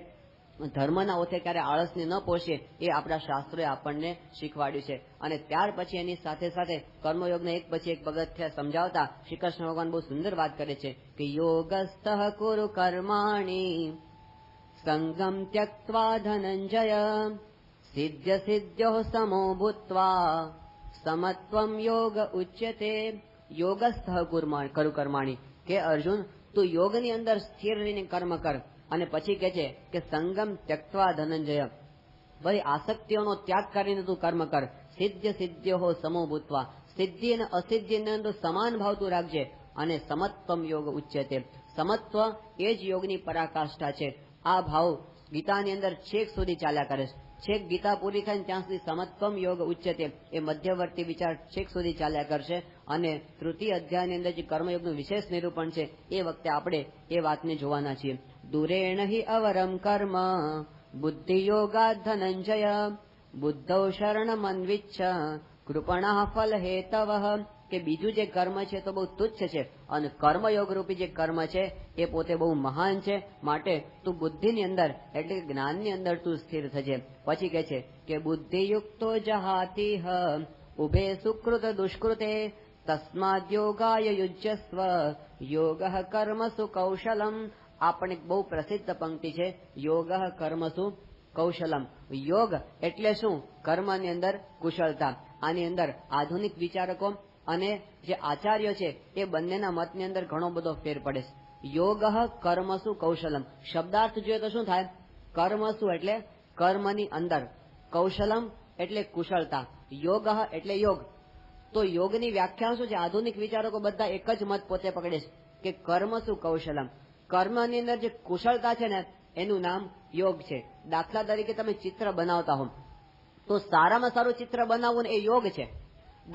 S1: ધર્મના ઓથે ક્યારે આળસને ન પોષીએ એ આપણા શાસ્ત્રોએ આપણને શીખવાડ્યું છે. અને ત્યાર પછી એની સાથે સાથે કર્મયોગને એક પછી એક પગથિયા સમજાવતા શ્રી કૃષ્ણ ભગવાન બહુ સુંદર વાત કરે છે કે યોગસ્તઃ કુરુ કર્માણી સંગમ ત્યક્ત્વા ધનંજય સિદ્ધ સિદ્ધ્યો સમો ભૂત્વા સમત્વમ યોગ ઉચ્યતે. યોગસ્થ કરુ કર્માણી કે અર્જુન તું યોગની અંદર સ્થિર રહીને કર્મ કર. અને પછી કે છે કે સંગમ ત્યક્ત્વા ધનંજય, બધી આસક્તિઓનો ત્યાગ કરીને તું કર્મ કર. સિદ્ધ સિદ્ધ્યો સમો ભૂત્વા, સિદ્ધિ અને અસિદ્ધિની અંદર સમાન ભાવ તું રાખજે. અને સમત્વમ યોગ ઉચ્યતે, સમત્વ એ જ યોગની પરાકાષ્ઠા છે. આ ભાવ ગીતાની અંદર છેક સુધી ચાલ્યા કરે છે. છેક ગીતા પૂરી થાય ત્યાં સુધી સમત્વમ યોગ ઉચ્ચતે એ મધ્યવર્તી વિચાર છેક સુધી ચાલ્યા કરશે. અને તૃતીય અધ્યાયની અંદર જે કર્મયોગનું વિશેષ નિરૂપણ છે એ વખતે આપણે એ વાતને જોવાના છીએ. દુરેણ હિ અવરમ કર્મ બુદ્ધિયોગાદ ધનંજય બુદ્ધૌ શરણમન્વિચ્છ કૃપણઃ ફલ હેતવઃ. કે બીજું જે કર્મ છે તો બહુ તુચ્છ છે અને કર્મયોગ રૂપી જે કર્મ છે એ પોતે બહુ મહાન છે. માટે તું બુદ્ધિની અંદર એટલે કે જ્ઞાનની અંદર તું સ્થિર થજે. પછી કહે છે કે બુદ્ધિયુક્તો જહાતિહ ઉભે સુકૃત દુષ્કૃતે તસ્માદ યોગાય યુજ્યસ્વ યોગઃ કર્મસુ કૌશલમ. આ પણ એક બહુ પ્રસિદ્ધ પંક્તિ છે, યોગઃ કર્મસુ કૌશલમ. યોગ એટલે શું? કર્મની અંદર કુશળતા. આની અંદર આધુનિક વિચારકો અને જે આચાર્યો છે એ બંનેના મતની અંદર ઘણો બધો ફેર પડે છે. યોગઃ કર્મસુ કૌશલમ શબ્દાર્થ જોઈએ તો શું થાય? કર્મસુ એટલે કર્મની અંદર, કૌશલમ એટલે કુશળતા, યોગઃ એટલે યોગ. તો યોગની વ્યાખ્યા શું છે? આધુનિક વિચારકો બધા એક જ મત પોતે પકડે છે કે કર્મસુ કૌશલમ, કર્મની અંદર જે કુશળતા છે ને એનું નામ યોગ છે. દાખલા તરીકે તમે ચિત્ર બનાવતા હો તો સારામાં સારું ચિત્ર બનાવવું એ યોગ છે.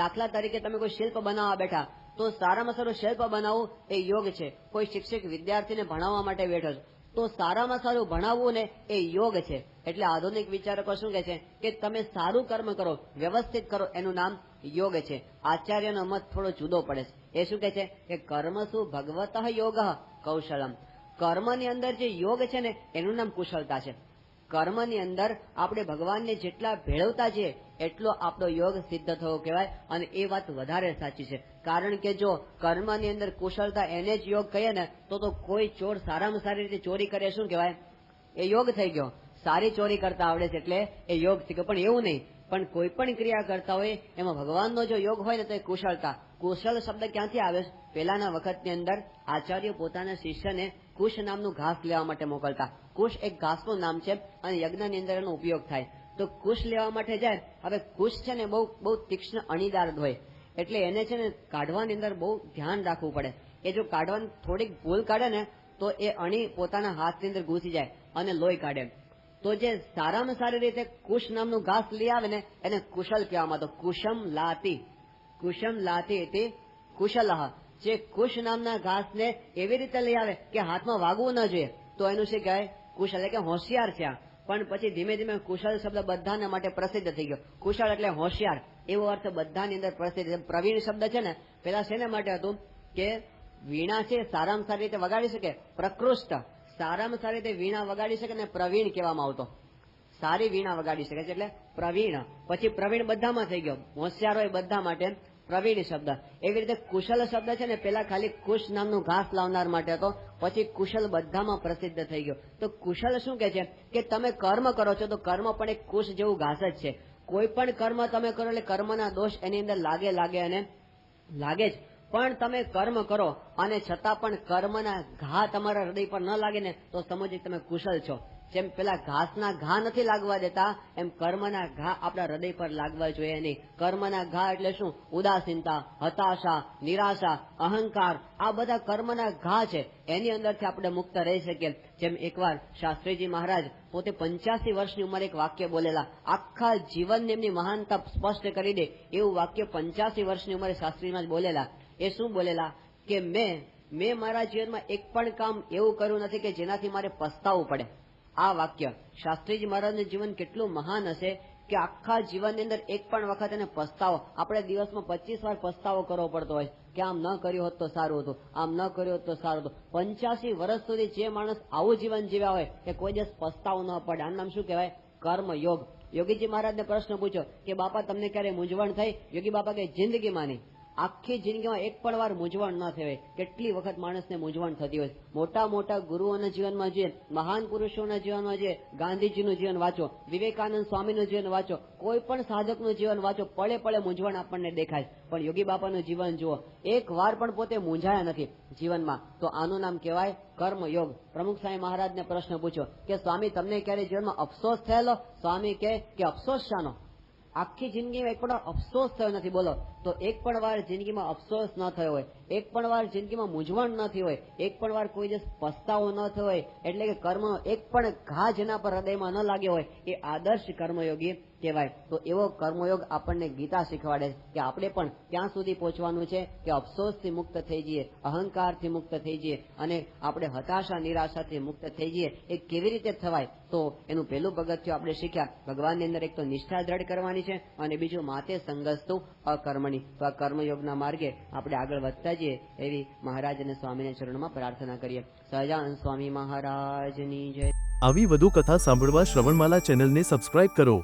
S1: દાખલા તરીકે તમે કોઈ શિલ્પ બનાવવા બેઠા તો સારામાં સારું શિલ્પ બનાવવું એ યોગ છે. કોઈ શિક્ષક વિદ્યાર્થીને ભણાવવા માટે બેઠો છે તો સારામાં સારું ભણાવવું ને એ યોગ છે. એટલે આધુનિક વિચારકો શું કહે છે કે તમે સારું કર્મ કરો, વ્યવસ્થિત કરો, એનું નામ યોગ છે. આચાર્યનો મત થોડો જુદો પડે છે. એ શું કહે છે કે કર્મસુ ભગવતઃ યોગઃ કૌશલમ. કર્મની અંદર જે યોગ છે ને એનું નામ કુશળતા છે. કર્મની અંદર આપણે ભગવાનને જેટલા ભેળવતા છીએ એટલો આપણો યોગ સિદ્ધ થયો કહેવાય. અને એ વાત વધારે સાચી છે, કારણ કે જો કર્મની અંદર કુશળતા એને જ યોગ કહીએ ને તો કોઈ ચોર સારામાં સારી રીતે ચોરી કરે શું કહેવાય? એ યોગ થઈ ગયો. સારી ચોરી કરતા આવડે છે એટલે એ યોગ થઈ ગયો. પણ એવું નહીં, પણ કોઈ પણ ક્રિયા કરતા હોય એમાં ભગવાનનો જો યોગ હોય ને તો એ કુશળતા. કુશળ શબ્દ ક્યાંથી આવે? પહેલાના વખતની અંદર આચાર્ય પોતાના શિષ્યને કુશ નામનું ઘાસ લેવા માટે મોકલતા. કુશ એક ઘાસનું નામ છે અને યજ્ઞની અંદર એનો ઉપયોગ થાય. તો કુશ લેવા માટે જાય. હવે કુશ છે ને બહુ તીક્ષ્ણ અણીદાર હોય એટલે એને છે ને કાઢવાની અંદર બહુ ધ્યાન રાખવું પડે. એ જો કાઢવાની થોડીક ભૂલ કાઢે ને તો એ અણી પોતાના હાથની અંદર ઘૂસી જાય અને લોહી કાઢે. તો જે સારામાં સારી રીતે કુશ નામનું ઘાસ લઈ આવે ને એને કુશલ કહેવામાં આવતો. કુશમ લાતી હતી કુશલહ. જે કુશ નામના ઘાસને એવી રીતે લઈ આવે કે હાથમાં વાગવું ન જોઈએ તો એનું શું કહેવાય? કુશલ, એટલે કે હોશિયાર છે. પણ પછી ધીમે ધીમે કુશલ શબ્દ બધાના માટે પ્રસિદ્ધ થઈ ગયો. કુશળ એટલે હોશિયાર એવો અર્થ બધાની અંદર પ્રસિદ્ધ. પ્રવીણ શબ્દ છે ને પેલા શેના માટે હતું કે વીણા છે સારામાં સારી રીતે વગાડી શકે, પ્રકૃષ્ટ સારામાં સારી રીતે વીણા વગાડી શકે ને પ્રવીણ કહેવામાં આવતો. સારી વીણા વગાડી શકે છે એટલે પ્રવીણ. પછી પ્રવીણ બધામાં થઈ ગયો, હોશિયાર હોય બધા માટે પ્રવીણ શબ્દ. એવી રીતે કુશલ શબ્દ છે ને પેલા ખાલી કુશ નામનું ઘાસ લાવનાર માટે હતો, પછી કુશલ બધામાં પ્રસિદ્ધ થઈ ગયો. તો કુશલ શું કે છે કે તમે કર્મ કરો છો તો કર્મ પણ એક કુશ જેવું ઘાસ જ છે. કોઈ પણ કર્મ તમે કરો એટલે કર્મના દોષ એની અંદર લાગે અને લાગે જ. પણ તમે કર્મ કરો અને છતાં પણ કર્મના ઘા તમારા હૃદય પર ન લાગે ને તો સમજો તમે કુશલ છો. જેમ પેલા ઘાસના ઘા નથી લાગવા દેતા એમ કર્મના ઘા આપણા હૃદય પર લાગવા જોઈએ નહીં. કર્મના ઘા એટલે શું? ઉદાસીનતા, હતાશા, નિરાશા, અહંકાર, આ બધા કર્મના ઘા છે. એની અંદરથી આપણે મુક્ત રહી શકીએ. જેમ એકવાર શાસ્ત્રીજી મહારાજ પોતે 85 વર્ષની ઉંમરે એક વાક્ય બોલેલા, આખા જીવનની એમની મહાનતા સ્પષ્ટ કરી દે એવું વાક્ય 85 વર્ષની ઉંમરે શાસ્ત્રીજી મહારાજ બોલેલા. એ શું બોલેલા કે મેં મારા જીવનમાં એક પણ કામ એવું કર્યું નથી કે જેનાથી મારે પસ્તાવવું પડે. આ વાક્ય શાસ્ત્રીજી મહારાજનું જીવન કેટલું મહાન હશે કે આખા જીવનની અંદર એક પણ વખત એને પસ્તાવો, આપણે દિવસમાં 25 વાર પસ્તાવો કરવો પડતો હોય કે આમ ન કર્યું હોત તો સારું હતું, આમ ન કર્યું હોત તો સારું હતું. 85 વર્ષ સુધી જે માણસ આવું જીવન જીવ્યા હોય કે કોઈ દિવસ પસ્તાવો ન પડે, આનું નામ શું કહેવાય? કર્મ યોગ. યોગીજી મહારાજને પ્રશ્ન પૂછ્યો કે બાપા તમને ક્યારે મૂંઝવણ થઈ? યોગી બાપા કે જિંદગીમાં નહીં. આખી જિંદગીમાં એક પણ વાર મૂંઝવણ ન થવાય. કેટલી વખત માણસને મૂંઝવણ થતી હોય. મોટા મોટા ગુરુઓના જીવનમાં જોઈએ, મહાન પુરુષોના જીવનમાં જોઈએ, ગાંધીજીનું જીવન વાંચો, વિવેકાનંદ સ્વામીનું જીવન વાંચો, કોઈ પણ સાધકનું જીવન વાંચો, પળે પળે મૂંઝવણ આપણને દેખાય. પણ યોગી બાપાનું જીવન જુઓ, એક વાર પણ પોતે મૂંઝાયા નથી જીવનમાં. તો આનું નામ કહેવાય કર્મયોગ. પ્રમુખ સ્વામી મહારાજને પ્રશ્ન પૂછ્યો કે સ્વામી તમને ક્યારે જીવનમાં અફસોસ થયેલો? સ્વામી કે અફસોસ શાનો? આખી જિંદગીમાં એક પણ અફસોસ થયો નથી. બોલો તો એક પણ વાર જિંદગીમાં અફસોસ ન થયો હોય, એક પણ વાર જિંદગીમાં મૂંઝવણ ન થઈ હોય, એક પણ વાર કોઈ દિવસ પસ્તાવો ન થયો હોય, એટલે કે કર્મનો એક પણ ઘા જેના પર હૃદયમાં ન લાગ્યો હોય એ આદર્શ કર્મયોગી કહેવાય. તો એવો કર્મયોગ આપણને ગીતા શીખવાડે કે આપણે પણ ત્યાં સુધી પહોંચવાનું છે કે અફસોસથી મુક્ત થઈ જઈએ, અહંકારથી મુક્ત થઈ જઈએ અને આપણે હતાશા નિરાશાથી મુક્ત થઈ જઈએ. એ કેવી રીતે થવાય? તો એનું પહેલું પગથિયું આપણે શીખ્યા, ભગવાનની અંદર એક તો નિષ્ઠા દ્રઢ કરવાની છે અને બીજું માતે સંગસ્તુ અકર્મણી. તો આ કર્મયોગના માર્ગે આપણે આગળ વધતા જઈએ એવી મહારાજ અને સ્વામીના ચરણોમાં પ્રાર્થના કરીએ. સહજાનંદ સ્વામી મહારાજની જય.
S2: આવી વધુ કથા સાંભળવા શ્રવણમાલા ચેનલને સબસ્ક્રાઇબ કરો.